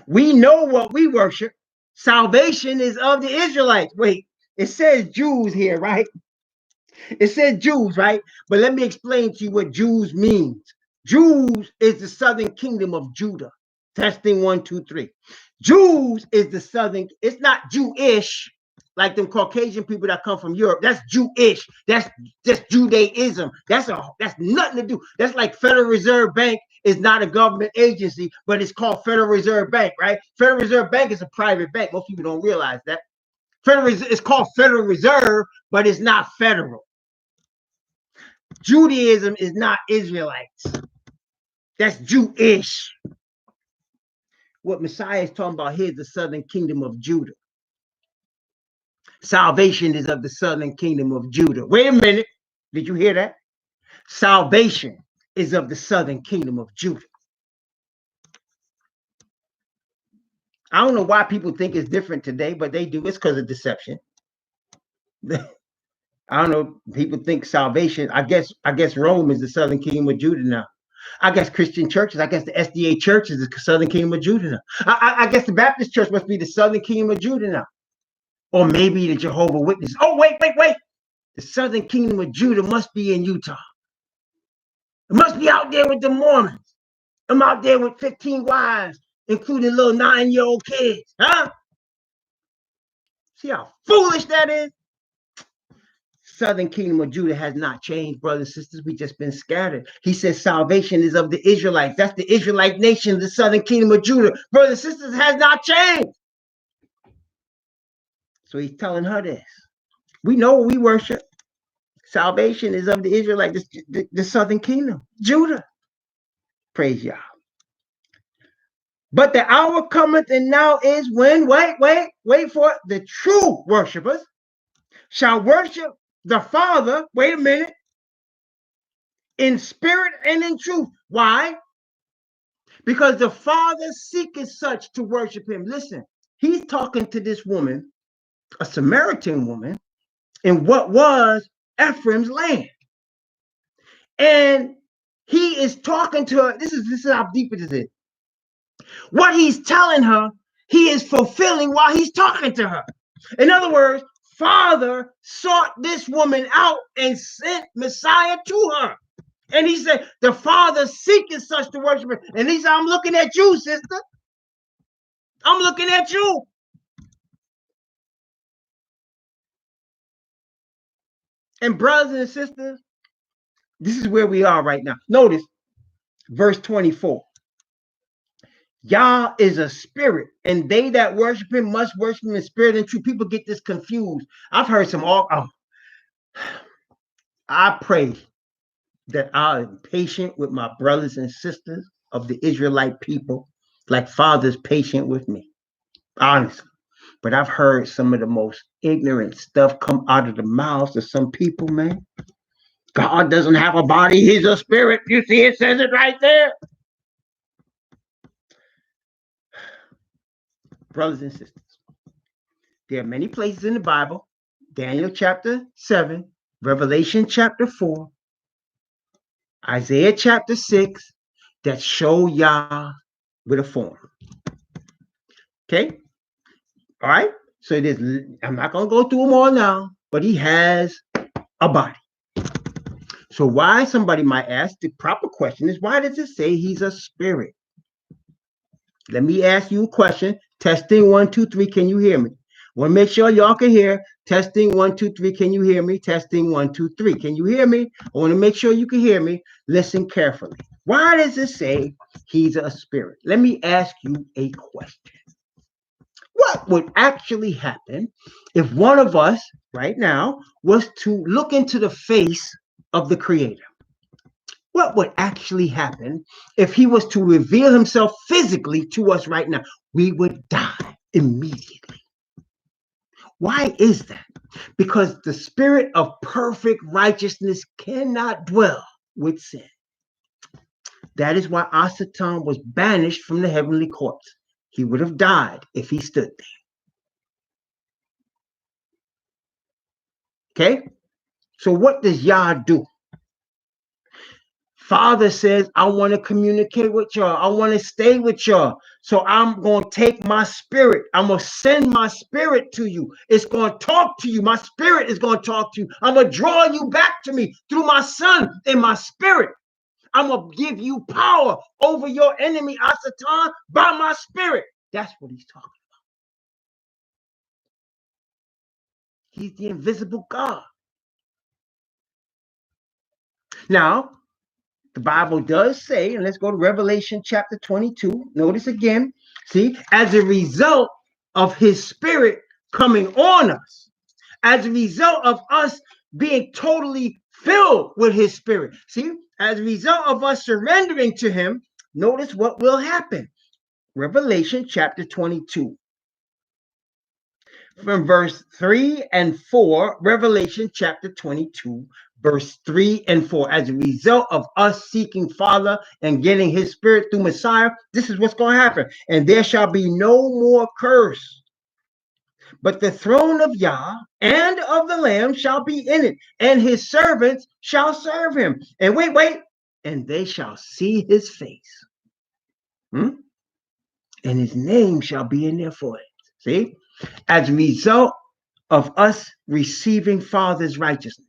We know what we worship. Salvation is of the Israelites. Wait, it says Jews here, right? It says Jews, right? But let me explain to you what Jews means. Jews is the southern kingdom of Judah. Testing 1, 2, 3. Jews is the southern, it's not Jewish, like them Caucasian people that come from Europe. That's Jewish. That's Judaism. That's nothing to do. That's like Federal Reserve Bank is not a government agency, but it's called Federal Reserve Bank, right? Federal Reserve Bank is a private bank. Most people don't realize that. It's called Federal Reserve, but it's not federal. Judaism is not Israelites. That's Jewish. What Messiah is talking about here is the southern kingdom of Judah. Salvation is of the southern kingdom of Judah. Wait a minute. Did you hear that? Salvation is of the southern kingdom of Judah. I don't know why people think it's different today, but they do. It's because of deception. I don't know. People think salvation. I guess Rome is the southern kingdom of Judah now. I guess Christian churches. I guess the SDA church is the southern kingdom of Judah now. I guess the Baptist church must be the southern kingdom of Judah now. Or maybe the Jehovah's Witness. Oh, wait. The southern kingdom of Judah must be in Utah. It must be out there with the Mormons. I'm out there with 15 wives, including little 9-year-old kids. Huh? See how foolish that is? Southern kingdom of Judah has not changed, brothers and sisters. We just been scattered. He says salvation is of the Israelites. That's the Israelite nation, the southern kingdom of Judah. Brothers and sisters, has not changed. So he's telling her this. We know we worship. Salvation is of the Israelites, the southern kingdom, Judah. Praise Yah. But the hour cometh and now is when, wait for it, the true worshipers shall worship the Father, wait a minute, in spirit and in truth. Why? Because the Father seeketh such to worship him. Listen, he's talking to this woman, a Samaritan woman, in what was Ephraim's land. And he is talking to her. This is how deep it is. What he's telling her, he is fulfilling while he's talking to her. In other words, Father sought this woman out and sent Messiah to her. And he said, the Father seeketh such to worship him. And he said, I'm looking at you, sister. I'm looking at you. And brothers and sisters, this is where we are right now. Notice verse 24. Yah is a spirit, and they that worship him must worship him in spirit and truth. People get this confused. I've heard some I pray that I'm patient with my brothers and sisters of the Israelite people, like Father's patient with me, honestly. But I've heard some of the most ignorant stuff come out of the mouths of some people, man. God doesn't have a body, he's a spirit. You see, it says it right there. Brothers and sisters, there are many places in the Bible, Daniel chapter 7, Revelation chapter 4, Isaiah chapter 6, that show Yah with a form. Okay? All right? So it is, I'm not going to go through them all now, but he has a body. So why, somebody might ask, the proper question is, why does it say he's a spirit? Let me ask you a question. Testing 1, 2, 3. Can you hear me? Want to make sure y'all can hear. Testing 1, 2, 3. Can you hear me? Testing 1, 2, 3. Can you hear me? I want to make sure you can hear me. Listen carefully. Why does it say he's a spirit? Let me ask you a question. What would actually happen if one of us right now was to look into the face of the Creator? What would actually happen if he was to reveal himself physically to us right now? We would die immediately. Why is that? Because the spirit of perfect righteousness cannot dwell with sin. That is why Asatan was banished from the heavenly courts. He would have died if he stood there. Okay? So what does Yah do? Father says, I want to communicate with y'all. I want to stay with y'all. So I'm going to take my spirit. I'm going to send my spirit to you. It's going to talk to you. My spirit is going to talk to you. I'm going to draw you back to me through my son and my spirit. I'm going to give you power over your enemy, Asatan, by my spirit. That's what he's talking about. He's the invisible God. Now, the Bible does say, and let's go to Revelation chapter 22. Notice again, see, as a result of his spirit coming on us, as a result of us being totally filled with his spirit, see, as a result of us surrendering to him, notice what will happen. Revelation chapter 22. From verse 3 and 4, Revelation chapter 22, verse 3 and 4. As a result of us seeking Father and getting his spirit through Messiah, this is what's going to happen. And there shall be no more curse, but the throne of Yah and of the Lamb shall be in it, and his servants shall serve him. And wait, and they shall see his face. And his name shall be in their foreheads. See? As a result of us receiving Father's righteousness,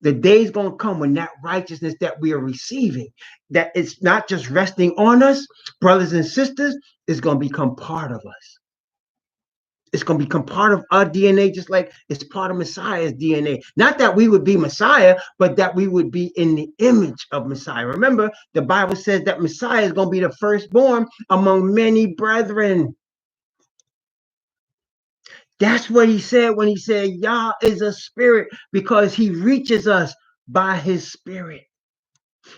the day is going to come when that righteousness that we are receiving, that it's not just resting on us, brothers and sisters, is going to become part of us. It's going to become part of our DNA, just like it's part of Messiah's DNA. Not that we would be Messiah, but that we would be in the image of Messiah. Remember, the Bible says that Messiah is going to be the firstborn among many brethren. That's what he said when he said Yah is a spirit, because he reaches us by his spirit.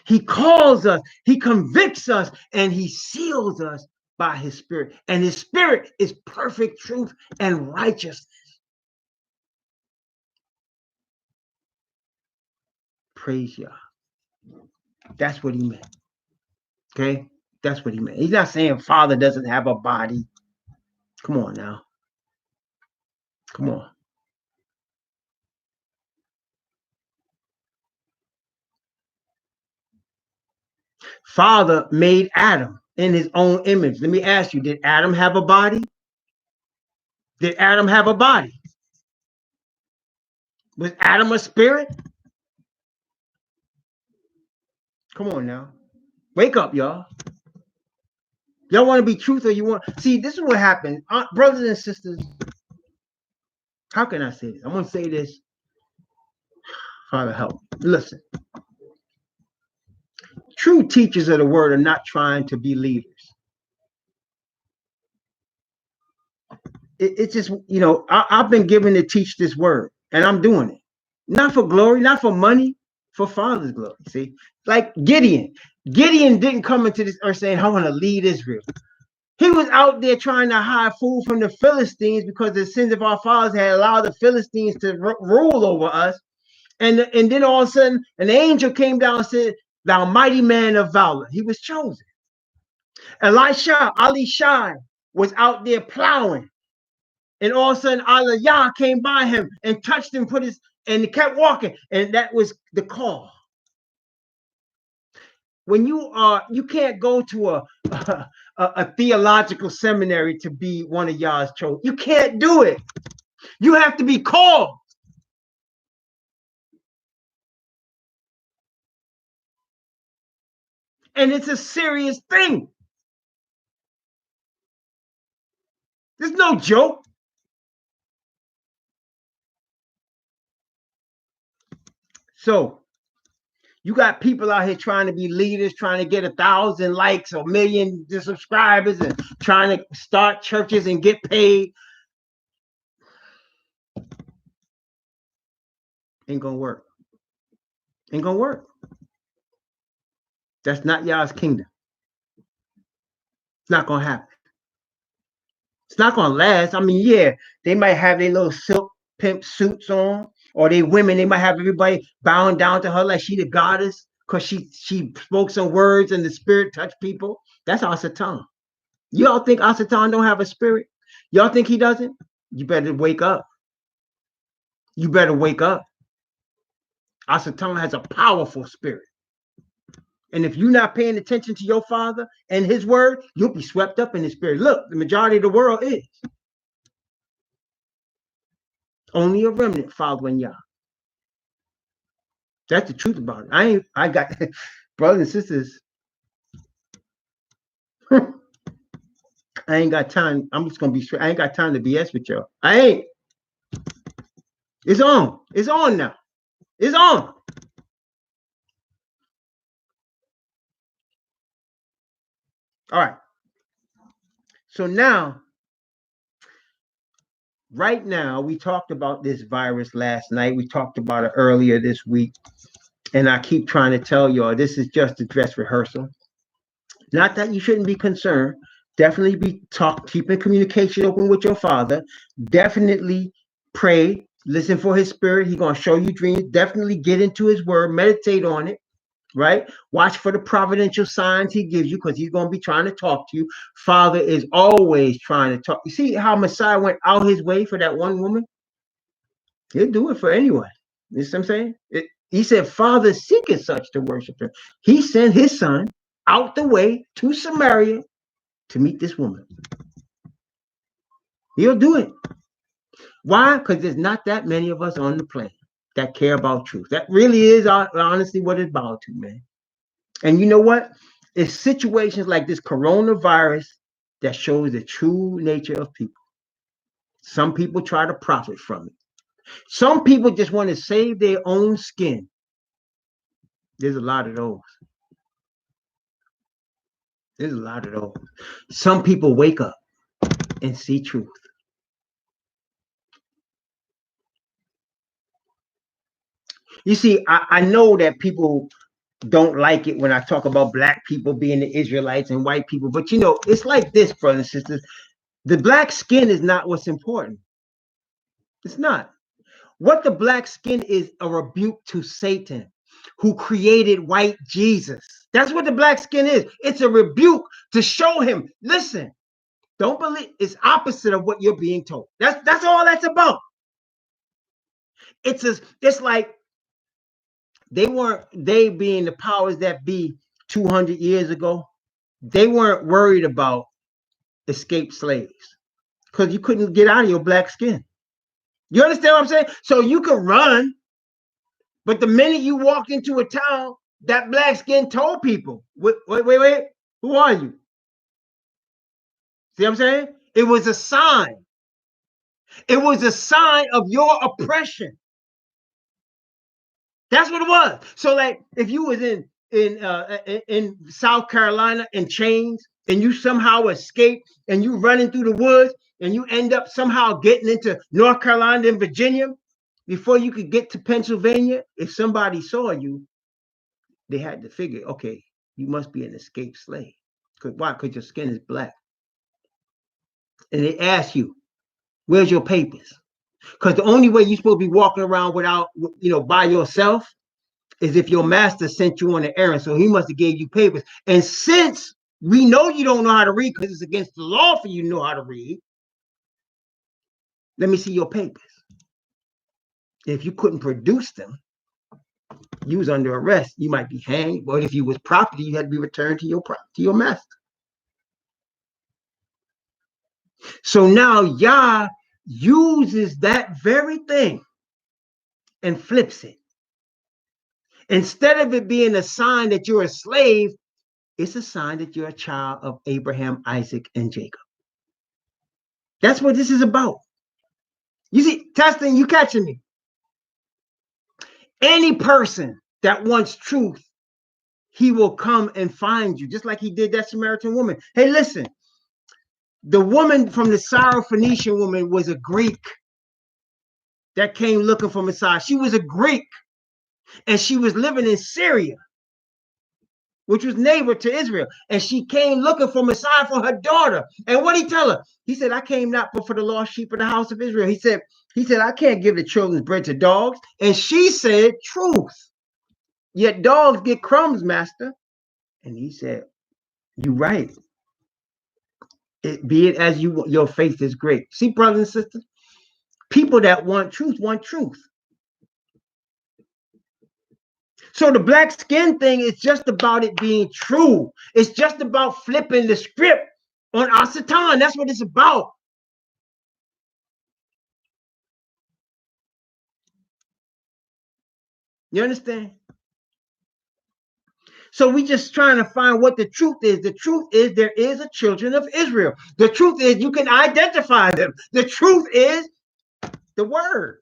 He calls us, he convicts us, and he seals us by his spirit. And his spirit is perfect truth and righteousness. Praise Yah. That's what he meant. Okay? That's what he meant. He's not saying Father doesn't have a body. Come on now. Come on. Father made Adam in his own image. Let me ask you, did Adam have a body? Did Adam have a body? Was Adam a spirit? Come on now. Wake up, y'all. Y'all want to be truthful? You want see? This is what happened, brothers and sisters. How can I say this? I'm gonna say this. Father, help. Listen. True teachers of the word are not trying to be leaders. It's just, I've been given to teach this word, and I'm doing it. Not for glory, not for money, for Father's glory. See, like Gideon. Gideon didn't come into this earth saying, I want to lead Israel. He was out there trying to hide food from the Philistines because the sins of our fathers had allowed the Philistines to rule over us. And then all of a sudden, an angel came down and said, thou mighty man of valor. He was chosen. Ali Shai was out there plowing. And all of a sudden, Allah Yah came by him and touched him, and he kept walking. And that was the call. When you can't go to a theological seminary to be one of Yah's chosen. You can't do it. You have to be called. And it's a serious thing. There's no joke. So you got people out here trying to be leaders, trying to get 1,000 likes or 1,000,000 subscribers, and trying to start churches and get paid. Ain't gonna work. Ain't gonna work. That's not Yah's kingdom. It's not gonna happen. It's not gonna last. I mean, yeah, they might have their little silk pimp suits on, or they women, they might have everybody bowing down to her like she the goddess because she spoke some words and the spirit touched people. That's Asatan. Y'all think Asatan don't have a spirit? Y'all think he doesn't? You better wake up. You better wake up. Asatan has a powerful spirit. And if you're not paying attention to your father and his word, you'll be swept up in the spirit. Look, the majority of the world is. Only a remnant following Yah. That's the truth about it. I got brothers and sisters. I ain't got time. I'm just gonna be straight. I ain't got time to BS with y'all. I ain't. It's on. It's on now. It's on. All right. So now, right now, we talked about this virus last night. We talked about it earlier this week. And I keep trying to tell y'all, this is just a dress rehearsal. Not that you shouldn't be concerned. Definitely be keeping communication open with your father. Definitely pray. Listen for his spirit. He's going to show you dreams. Definitely get into his word. Meditate on it. Right? Watch for the providential signs he gives you, because he's going to be trying to talk to you. Father is always trying to talk. You see how Messiah went out his way for that one woman? He'll do it for anyone. You see what I'm saying? He said, Father seeketh such to worship him. He sent his son out the way to Samaria to meet this woman. He'll do it. Why? Because there's not that many of us on the planet that care about truth. That really is honestly what it's about to, man. And you know what? It's situations like this coronavirus that shows the true nature of people. Some people try to profit from it. Some people just want to save their own skin. There's a lot of those. There's a lot of those. Some people wake up and see truth. You see, I know that people don't like it when I talk about black people being the Israelites and white people, but it's like this, brothers and sisters. The black skin is not what's important. It's not. What the black skin is a rebuke to Satan, who created white Jesus. That's what the black skin is. It's a rebuke to show him, listen, don't believe. It's opposite of what you're being told. That's all that's about. It's like they being the powers that be 200 years ago, they weren't worried about escaped slaves because you couldn't get out of your black skin. You understand what I'm saying? So you could run, but the minute you walked into a town, that black skin told people, wait, who are you? See what I'm saying? It was a sign. It was a sign of your oppression. That's what it was. So, like, if you was in South Carolina in chains, and you somehow escape, and you running through the woods, and you end up somehow getting into North Carolina and Virginia, before you could get to Pennsylvania, if somebody saw you, they had to figure, okay, you must be an escaped slave. Why? Because your skin is black. And they ask you, where's your papers? Because the only way you're supposed to be walking around without, by yourself, is if your master sent you on an errand. So he must have gave you papers. And since we know you don't know how to read because it's against the law for you to know how to read, let me see your papers. If you couldn't produce them, you was under arrest. You might be hanged. But if you was property, you had to be returned to your master. So now Yah uses that very thing and flips it. Instead of it being a sign that you're a slave, it's a sign that you're a child of Abraham, Isaac, and Jacob. That's what this is about. You see, testing, you catching me? Any person that wants truth, he will come and find you, just like he did that Samaritan woman. Hey, listen, the woman from the Syrophoenician woman was a Greek that came looking for Messiah. She was a Greek, and she was living in Syria, which was neighbor to Israel. And she came looking for Messiah for her daughter. And what did he tell her? He said, I came not but for the lost sheep of the house of Israel. He said, I can't give the children's bread to dogs. And she said, truth. Yet dogs get crumbs, master. And he said, you're right. Be it as you want, your faith is great. See, brothers and sisters, people that want truth want truth. So the black skin thing is just about it being true. It's just about flipping the script on Asatan. That's what it's about. You understand? So we just trying to find what the truth is. The truth is there is a children of Israel. The truth is you can identify them. The truth is the word.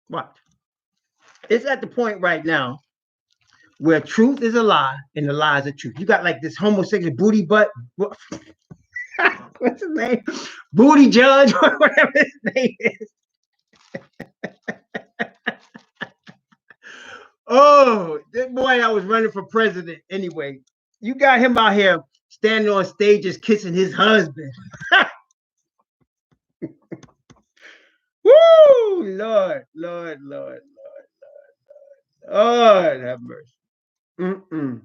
What? It's at the point right now where truth is a lie and the lie is a truth. You got like this homosexual booty butt. What's his name? Booty Judge, or whatever his name is. Oh, that boy that was running for president anyway. You got him out here standing on stages kissing his husband. Woo! Lord, have mercy. Mm-mm.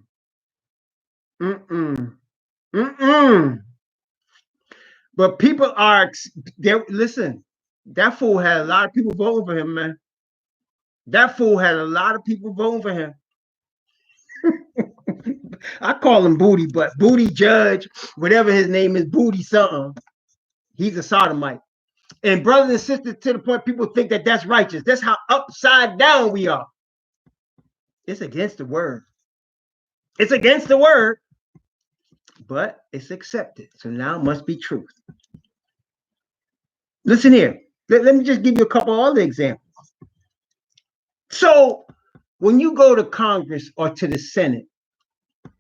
Mm-mm. Mm-mm. But people are there. Listen, that fool had a lot of people voting for him, man. That fool had a lot of people voting for him. I call him Booty, but Booty Judge, whatever his name is, Booty something. He's a sodomite. And brothers and sisters, to the point people think that that's righteous. That's how upside down we are. It's against the word. It's against the word, but it's accepted. So now it must be truth. Listen here. Let me just give you a couple other examples. So when you go to Congress or to the Senate,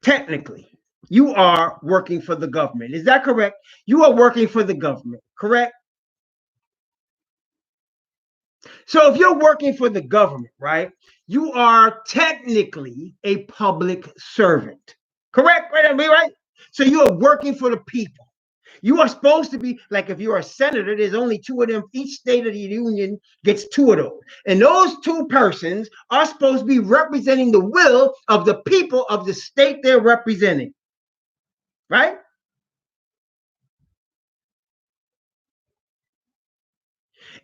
technically, you are working for the government. Is that correct? You are working for the government, correct? So if you're working for the government, right, you are technically a public servant. Correct? Right? I mean, right? So you are working for the people. You are supposed to be like if you're a senator, there's only two of them. Each state of the union gets two of those. And those two persons are supposed to be representing the will of the people of the state they're representing. Right?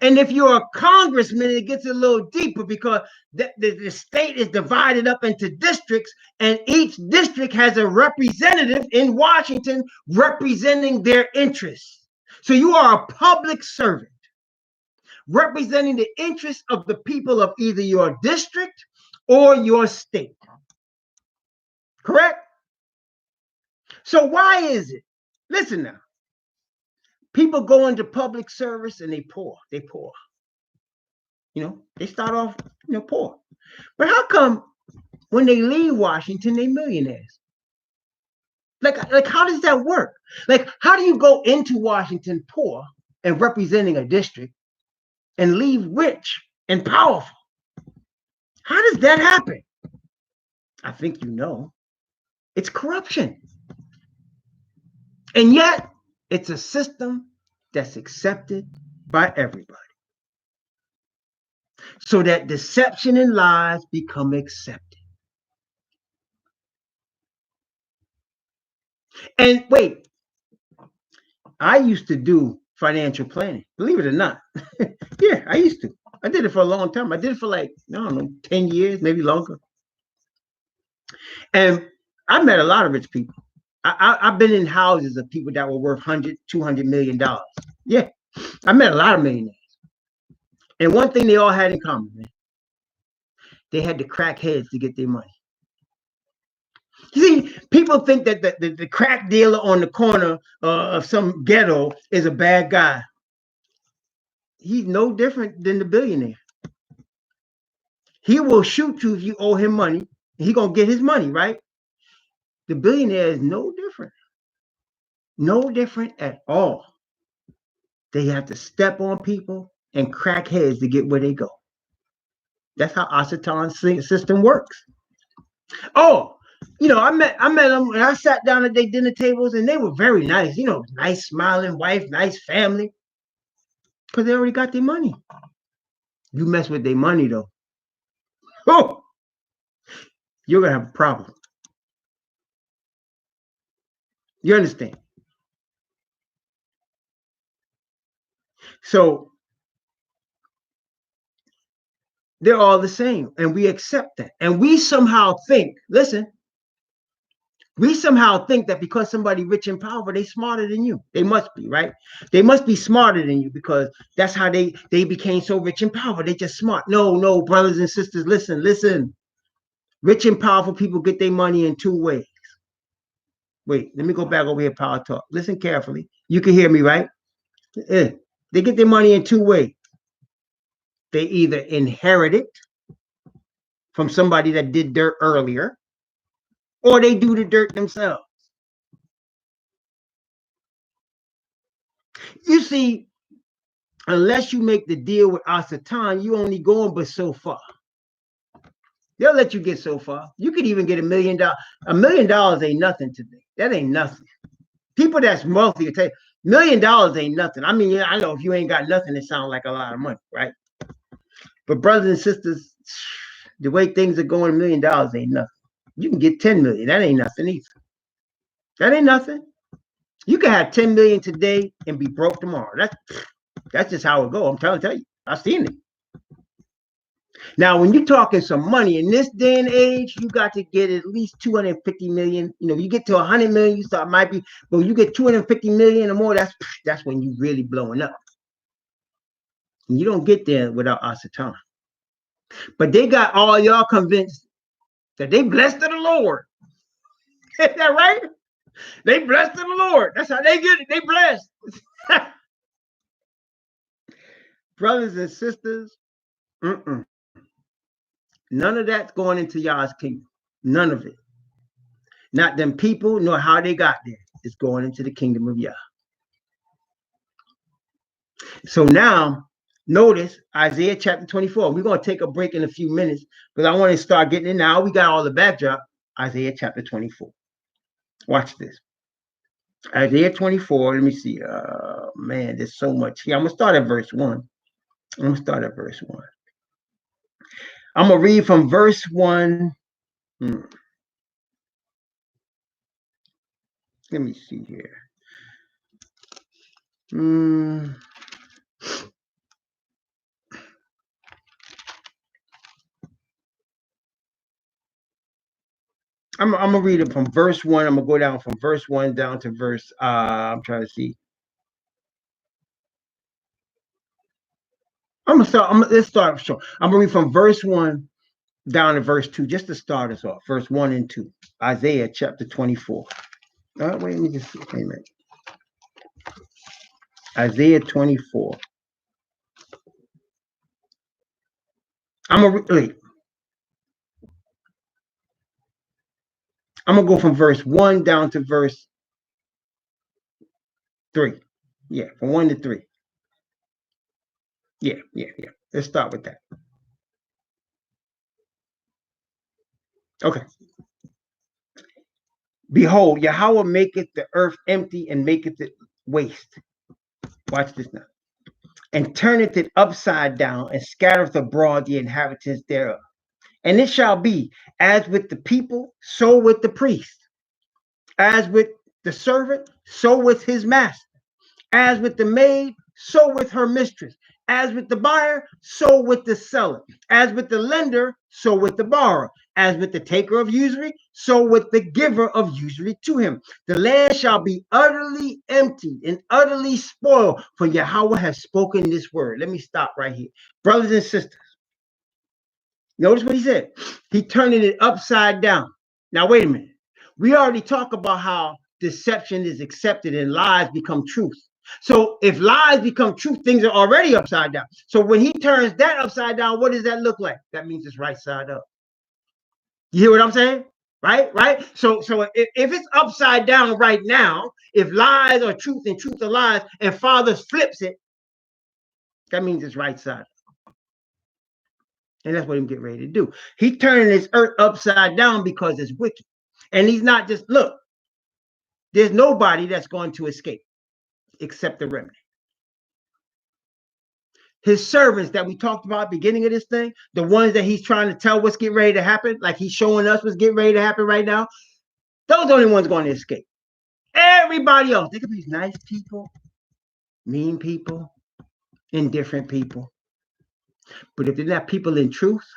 And if you're a congressman, it gets a little deeper because the state is divided up into districts, and each district has a representative in Washington representing their interests. So you are a public servant representing the interests of the people of either your district or your state. Correct? So why is it? Listen now. People go into public service and they poor. They poor. They start off, poor. But how come when they leave Washington, they millionaires? Like how does that work? Like, how do you go into Washington poor and representing a district and leave rich and powerful? How does that happen? I think you know. It's corruption. And yet, it's a system that's accepted by everybody. So that deception and lies become accepted. And wait, I used to do financial planning, believe it or not. Yeah, I used to. I did it for a long time. I did it for like, I don't know, 10 years, maybe longer. And I met a lot of rich people. I've been in houses of people that were worth $100, $200 million. Yeah, I met a lot of millionaires. And one thing they all had in common, man, they had to crack heads to get their money. You see, people think that the crack dealer on the corner of some ghetto is a bad guy. He's no different than the billionaire. He will shoot you if you owe him money. He's going to get his money, right? The billionaire is no different. No different at all. They have to step on people and crack heads to get where they go. That's how Asatan's system works. Oh, I met them and I sat down at their dinner tables and they were very nice. Nice smiling wife, nice family. Because they already got their money. You mess with their money though. Oh, you're gonna have a problem. You understand? So they're all the same, and we accept that. And we somehow think, listen, we somehow think that because somebody rich and powerful, they smarter than you. They must be, right? They must be smarter than you because that's how they became so rich and powerful. They just smart. No, brothers and sisters, listen. Rich and powerful people get their money in two ways. Wait, let me go back over here, Power Talk. Listen carefully. You can hear me, right? They get their money in two ways. They either inherit it from somebody that did dirt earlier, or they do the dirt themselves. You see, unless you make the deal with Asatan, you only going but so far. They'll let you get so far. You could even get $1 million. $1 million ain't nothing today. That ain't nothing. People that's wealthy will tell you, $1 million ain't nothing. I mean, I know if you ain't got nothing, it sounds like a lot of money, right? But brothers and sisters, the way things are going, $1 million ain't nothing. You can get 10 million. That ain't nothing either. That ain't nothing. You can have 10 million today and be broke tomorrow. That's just how it goes. I'm trying to tell you. I've seen it. Now, when you're talking some money in this day and age, you got to get at least 250 million. You get to 100 million, you start might be, but when you get 250 million or more, that's when you really blowing up. And you don't get there without Asatan. But they got all y'all convinced that they blessed of the Lord. Is that right? They blessed of the Lord. That's how they get it. They blessed. Brothers and sisters, none of that's going into y'all's kingdom. None of it. Not them people, nor how they got there. It's going into the kingdom of Yah. So now Notice Isaiah chapter 24. We're going to take a break in a few minutes because I want to start getting in now. We got all the backdrop. Isaiah chapter 24. Watch this. Isaiah 24. Let me see. Man, there's so much here. I'm going to start at verse 1. I'm going to start at verse 1. I'm going to read from verse 1. Let me see here. I'm gonna read it from verse 1. I'm gonna go down from verse 1 down to verse. I'm trying to see. Let's start. So I'm gonna read from verse 1 down to verse 2, just to start us off. Verse 1 and 2. Isaiah chapter 24. Wait, let me just see. Wait a minute. Isaiah 24. I'm gonna go from verse 1 down to verse 3. Yeah, from 1 to 3. Yeah. Let's start with that. Okay. Behold, Yahweh maketh the earth empty and maketh it waste. Watch this now. And turneth it upside down and scattereth abroad the inhabitants thereof. And it shall be as with the people, so with the priest. As with the servant, so with his master. As with the maid, so with her mistress. As with the buyer, so with the seller. As with the lender, so with the borrower. As with the taker of usury, so with the giver of usury to him. The land shall be utterly emptied and utterly spoiled, for Yahweh has spoken this word. Let me stop right here. Brothers and sisters, notice what he said. He turned it upside down. Now, wait a minute. We already talked about how deception is accepted and lies become truth. So if lies become truth, things are already upside down. So when he turns that upside down, what does that look like? That means it's right side up. You hear what I'm saying? Right? So if it's upside down right now, if lies are truth and truth are lies, and Father flips it, that means it's right side up. And that's what he's getting ready to do. He's turning this earth upside down because it's wicked. And he's not just, look, there's nobody that's going to escape except the remnant. His servants that we talked about at the beginning of this thing, the ones that he's trying to tell what's getting ready to happen, like he's showing us what's getting ready to happen right now, those are the only ones going to escape. Everybody else, they could be nice people, mean people, indifferent people. But if they're not people in truth,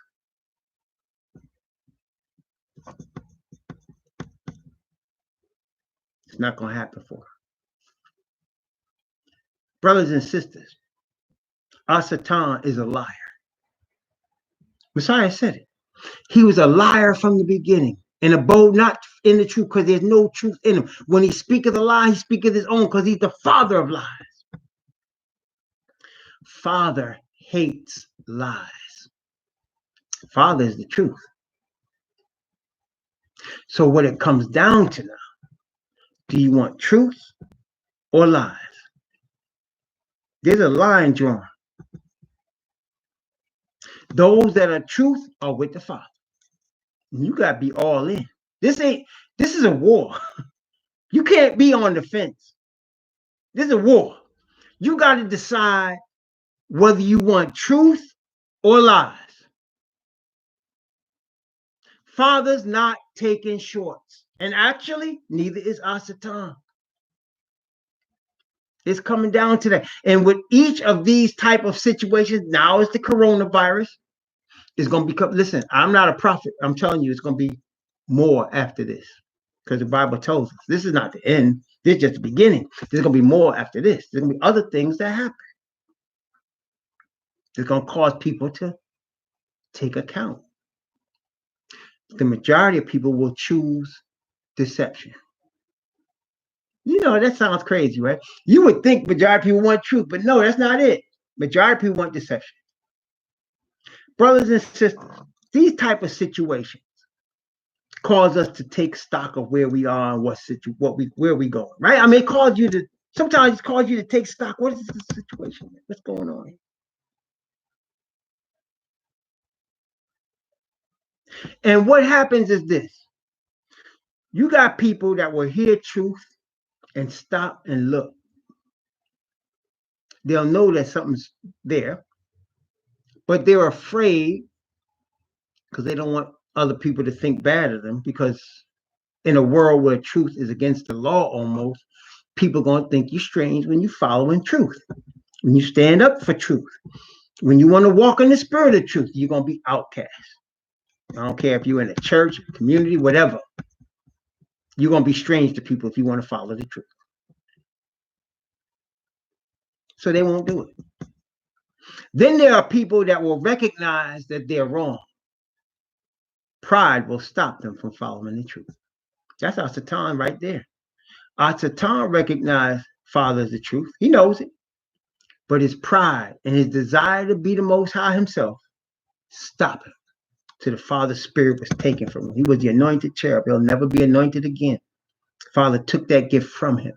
it's not going to happen for them. Brothers and sisters, Satan is a liar. Messiah said it. He was a liar from the beginning and abode not in the truth because there's no truth in him. When he speaketh a lie, he speaketh his own because he's the father of lies. Father hates lies. Father is the truth. So what it comes down to now, do you want truth or lies? There's a line drawn. Those that are truth are with the Father. You got to be all in. This is a war. You can't be on the fence. This is a war. You got to decide whether you want truth or lies. Father's not taking shorts. And actually, neither is Satan. It's coming down to that. And with each of these type of situations, now it's the coronavirus. It's going to become, listen, I'm not a prophet. I'm telling you, it's going to be more after this. Because the Bible tells us this is not the end. This is just the beginning. There's going to be more after this. There's going to be other things that happen. It's going to cause people to take account. The majority of people will choose deception. You know, that sounds crazy, right? You would think majority of people want truth, but no, that's not it. Majority of people want deception. Brothers and sisters, these type of situations cause us to take stock of where we are and where we going, right? I mean, sometimes it calls you to take stock. What is the situation? What's going on here? And what happens is this. You got people that will hear truth and stop and look. They'll know that something's there, but they're afraid because they don't want other people to think bad of them, because in a world where truth is against the law almost, people going to think you're strange when you're following truth. When you stand up for truth, when you want to walk in the spirit of truth, you're going to be outcast. I don't care if you're in a church, community, whatever. You're going to be strange to people if you want to follow the truth. So they won't do it. Then there are people that will recognize that they're wrong. Pride will stop them from following the truth. That's our Satan right there. Our Satan recognized Father as the truth. He knows it. But his pride and his desire to be the Most High himself stop him till the Father's spirit was taken from him. He was the anointed cherub. He'll never be anointed again. Father took that gift from him.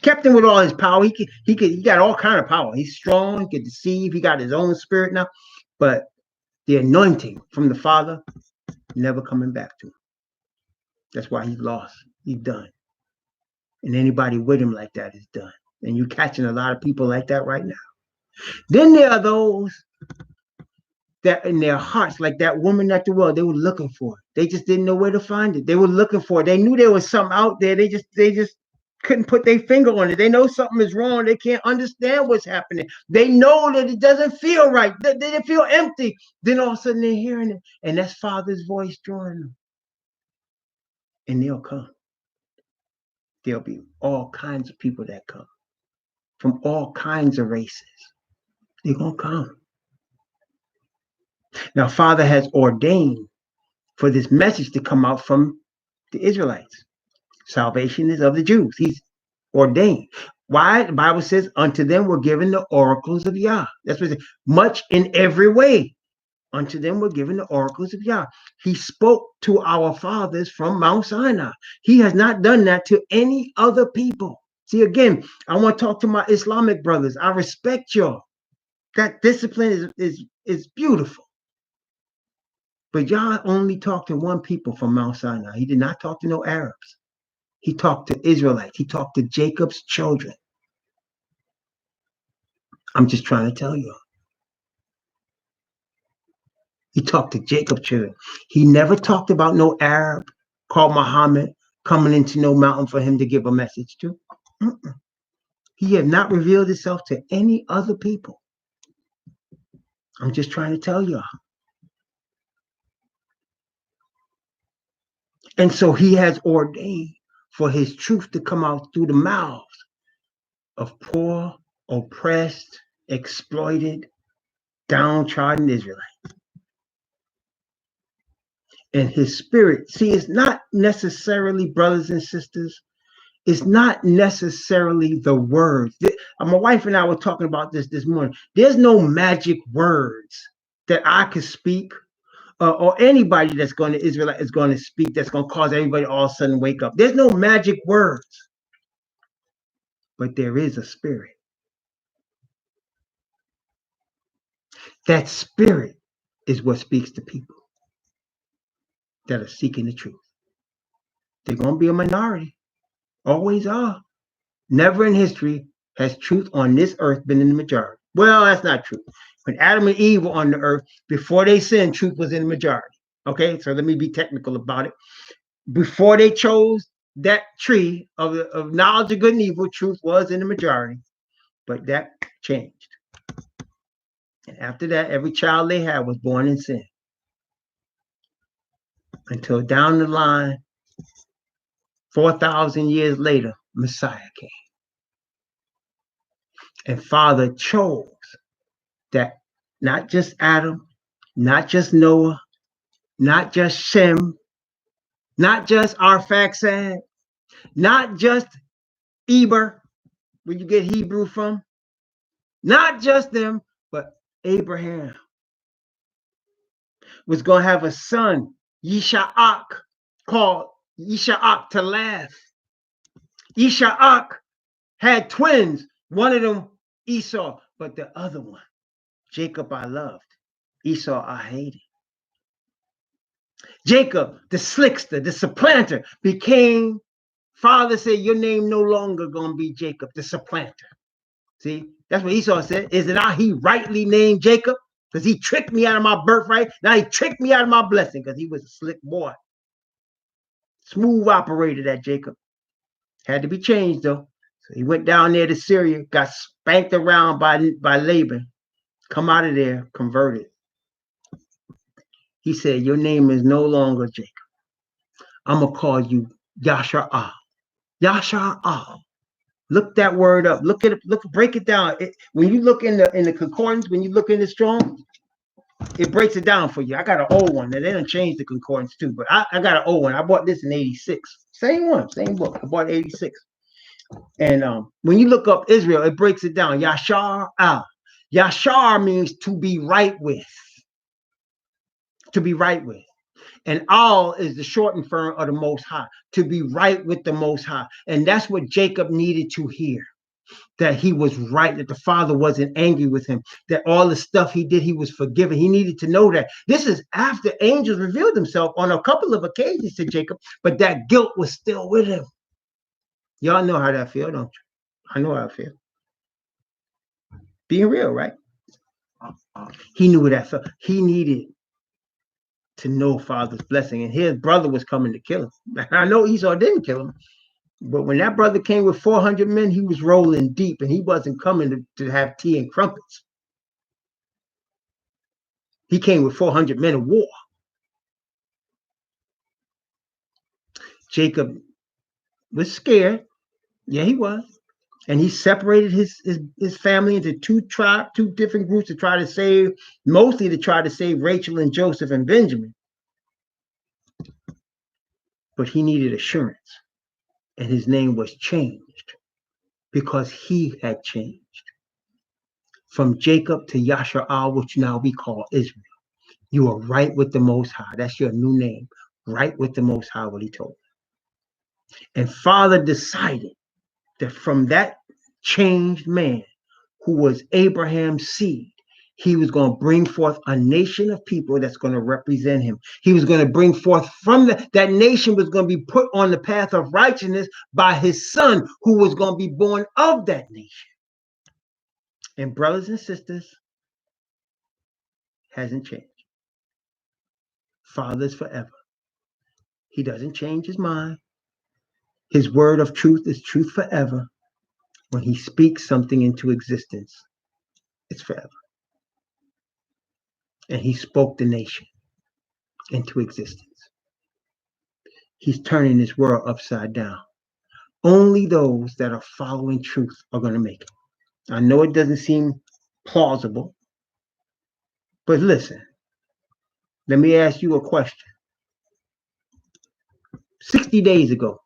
Kept him with all his power. He got all kind of power. He's strong. He could deceive. He got his own spirit now. But the anointing from the Father never coming back to him. That's why he's lost. He's done. And anybody with him like that is done. And you're catching a lot of people like that right now. Then there are those that in their hearts, like that woman at the well, they were looking for it. They just didn't know where to find it. They were looking for it. They knew there was something out there. They just couldn't put their finger on it. They know something is wrong. They can't understand what's happening. They know that it doesn't feel right. They feel empty. Then all of a sudden they're hearing it. And that's Father's voice drawing them. And they'll come. There'll be all kinds of people that come from all kinds of races. They're going to come. Now, Father has ordained for this message to come out from the Israelites. Salvation is of the Jews. He's ordained. Why? The Bible says, unto them were given the oracles of Yah. That's what it says. Much in every way. Unto them were given the oracles of Yah. He spoke to our fathers from Mount Sinai. He has not done that to any other people. See, again, I want to talk to my Islamic brothers. I respect y'all. That discipline is beautiful. But Yah only talked to one people from Mount Sinai. He did not talk to no Arabs. He talked to Israelites. He talked to Jacob's children. I'm just trying to tell you. He talked to Jacob's children. He never talked about no Arab called Muhammad coming into no mountain for him to give a message to. He had not revealed himself to any other people. I'm just trying to tell y'all. And so he has ordained for his truth to come out through the mouths of poor, oppressed, exploited, downtrodden Israelites. And his spirit, see, it's not necessarily, brothers and sisters, it's not necessarily the words. My wife and I were talking about this morning. There's no magic words that I could speak, or anybody that's going to Israel is going to speak, that's going to cause everybody all of a sudden wake up. There's no magic words, but there is a spirit. That spirit is what speaks to people that are seeking the truth. They're going to be a minority. Always are. Never in history has truth on this earth been in the majority. Well, that's not true. When Adam and Eve were on the earth, before they sinned, truth was in the majority. Okay, so let me be technical about it. Before they chose that tree of knowledge of good and evil, truth was in the majority. But that changed. And after that, every child they had was born in sin. Until down the line, 4,000 years later, Messiah came. And Father chose that not just Adam, not just Noah, not just Shem, not just Arphaxad, not just Eber, where you get Hebrew from, not just them, but Abraham was going to have a son, Yisha'ak, called Yisha'ak to laugh. Yisha'ak had twins, one of them Esau, but the other one, Jacob I loved, Esau I hated. Jacob, the slickster, the supplanter, became, Father said, your name no longer going to be Jacob, the supplanter. See, that's what Esau said. Is it not he rightly named Jacob? Because he tricked me out of my birthright. Now he tricked me out of my blessing because he was a slick boy. Smooth operator, that Jacob. Had to be changed, though. So he went down there to Syria, got spanked around by Laban. Come out of there, converted. He said, your name is no longer Jacob. I'm going to call you Yasha'al. Yasha'al. Look that word up. Look at it. Break it down. When you look in the concordance, when you look in the Strong, it breaks it down for you. I got an old one. They don't change the concordance too, but I got an old one. I bought this in '86. Same one, same book. I bought '86. And when you look up Israel, it breaks it down. Yashar al. Yashar means to be right with. To be right with. And al is the shortened form of the Most High. To be right with the Most High. And that's what Jacob needed to hear. That he was right, that the Father wasn't angry with him, that all the stuff he did, he was forgiven. He needed to know that. This is after angels revealed themselves on a couple of occasions to Jacob, but that guilt was still with him. Y'all know how that feel, don't you? I know how I feel. Being real, right? He knew that felt. He needed to know Father's blessing, and his brother was coming to kill him. I know Esau didn't kill him, but when that brother came with 400 men, he was rolling deep, and he wasn't coming to have tea and crumpets. He came with 400 men of war. Jacob was scared. Yeah, he was. And he separated his family into two different groups to try to save, mostly to try to save Rachel and Joseph and Benjamin. But he needed assurance. And his name was changed because he had changed. From Jacob to Yasha'al, which now we call Israel. You are right with the Most High. That's your new name. Right with the Most High, what he told him. And Father decided that from that changed man who was Abraham's seed, he was going to bring forth a nation of people that's going to represent him. He was going to bring forth from that nation was going to be put on the path of righteousness by his son who was going to be born of that nation. And brothers and sisters, hasn't changed. Father's forever. He doesn't change his mind. His word of truth is truth forever. When he speaks something into existence, it's forever. And he spoke the nation into existence. He's turning this world upside down. Only those that are following truth are going to make it. I know it doesn't seem plausible, but listen, let me ask you a question. 60 days ago,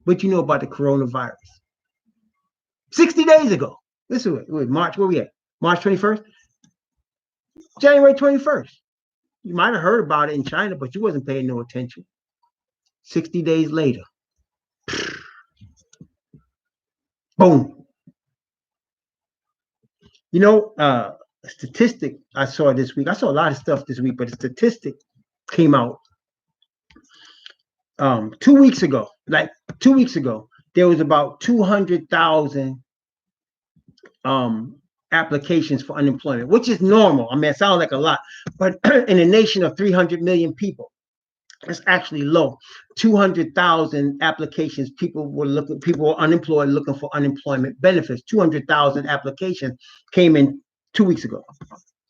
what you know about the coronavirus? 60 days ago. This is March, where we at? March 21st? January 21st. You might have heard about it in China, but you wasn't paying no attention. 60 days later. Boom. You know, a statistic I saw this week. I saw a lot of stuff this week, but a statistic came out 2 weeks ago. Like 2 weeks ago, there was about 200,000 applications for unemployment, which is normal. I mean, it sounds like a lot, but in a nation of 300 million people, it's actually low. 200,000 applications. People were unemployed looking for unemployment benefits. 200,000 applications came in 2 weeks ago.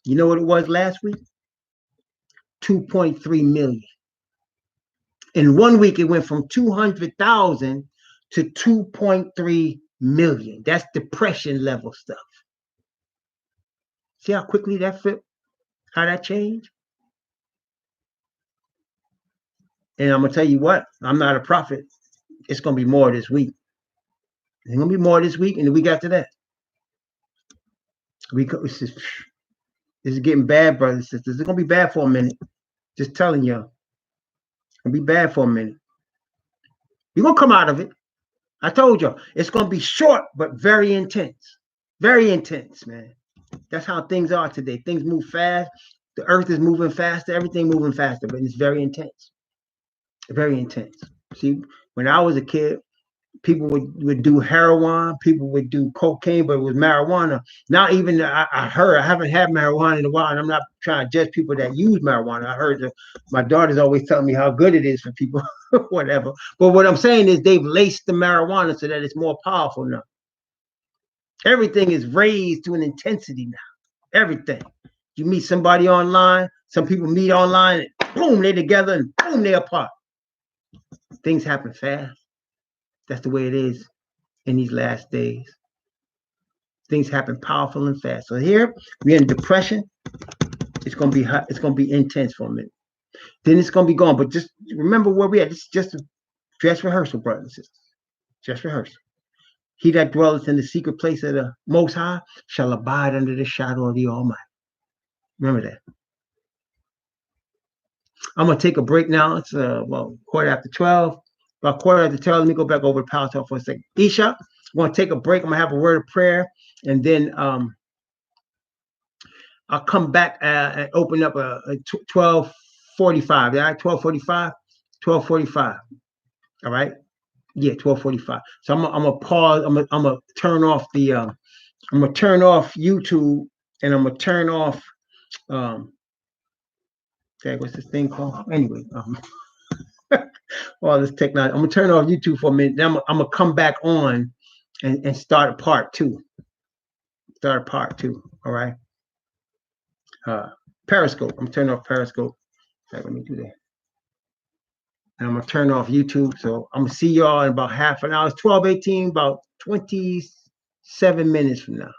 You know what it was last week? 2.3 million. In 1 week, it went from 200,000 to 2.3 million. That's depression level stuff. See how quickly that flipped? How that changed? And I'm gonna tell you what, I'm not a prophet. It's gonna be more this week. It's gonna be more this week and the week after that. This is getting bad, brothers and sisters. It's gonna be bad for a minute. Just telling you. It's gonna be bad for a minute. You're gonna come out of it. I told you, it's gonna be short but very intense. Very intense, man. That's how things are today. Things move fast. The earth is moving faster, everything moving faster, but it's very intense. Very intense. See, when I was a kid, people would do heroin, people would do cocaine, but it was marijuana. Not even I heard, I haven't had marijuana in a while, and I'm not trying to judge people that use marijuana. I heard that my daughter's always telling me how good it is for people, whatever. But what I'm saying is they've laced the marijuana so that it's more powerful now. Everything is raised to an intensity now. Everything. You meet somebody online, some people meet online, and boom, they together, and boom, they apart. Things happen fast. That's the way it is in these last days. Things happen powerful and fast. So here we're in depression. It's gonna be hot. It's gonna be intense for a minute. Then it's gonna be gone. But just remember where we at. This is just a dress rehearsal, brothers and sisters. Just rehearsal. He that dwelleth in the secret place of the Most High shall abide under the shadow of the Almighty. Remember that. I'm gonna take a break now. It's 12:15. About 12:15. Let me go back over to Power Talk for a second. Isha, I'm gonna take a break. I'm gonna have a word of prayer, and then I'll come back and open up a 12:45. Yeah, 12:45. 12:45. All right. Yeah, 12:45. So I'm gonna pause. I'm gonna turn off the. I'm gonna turn off YouTube, and I'm gonna turn off. Okay, what's this thing called? Anyway, all this technology. I'm gonna turn off YouTube for a minute. Then I'm gonna come back on and start a part two. Start a part two. All right. Periscope. I'm turning off Periscope. Okay, let me do that. And I'm gonna turn off YouTube. So I'm gonna see y'all in about half an hour. It's 12:18, about 27 minutes from now.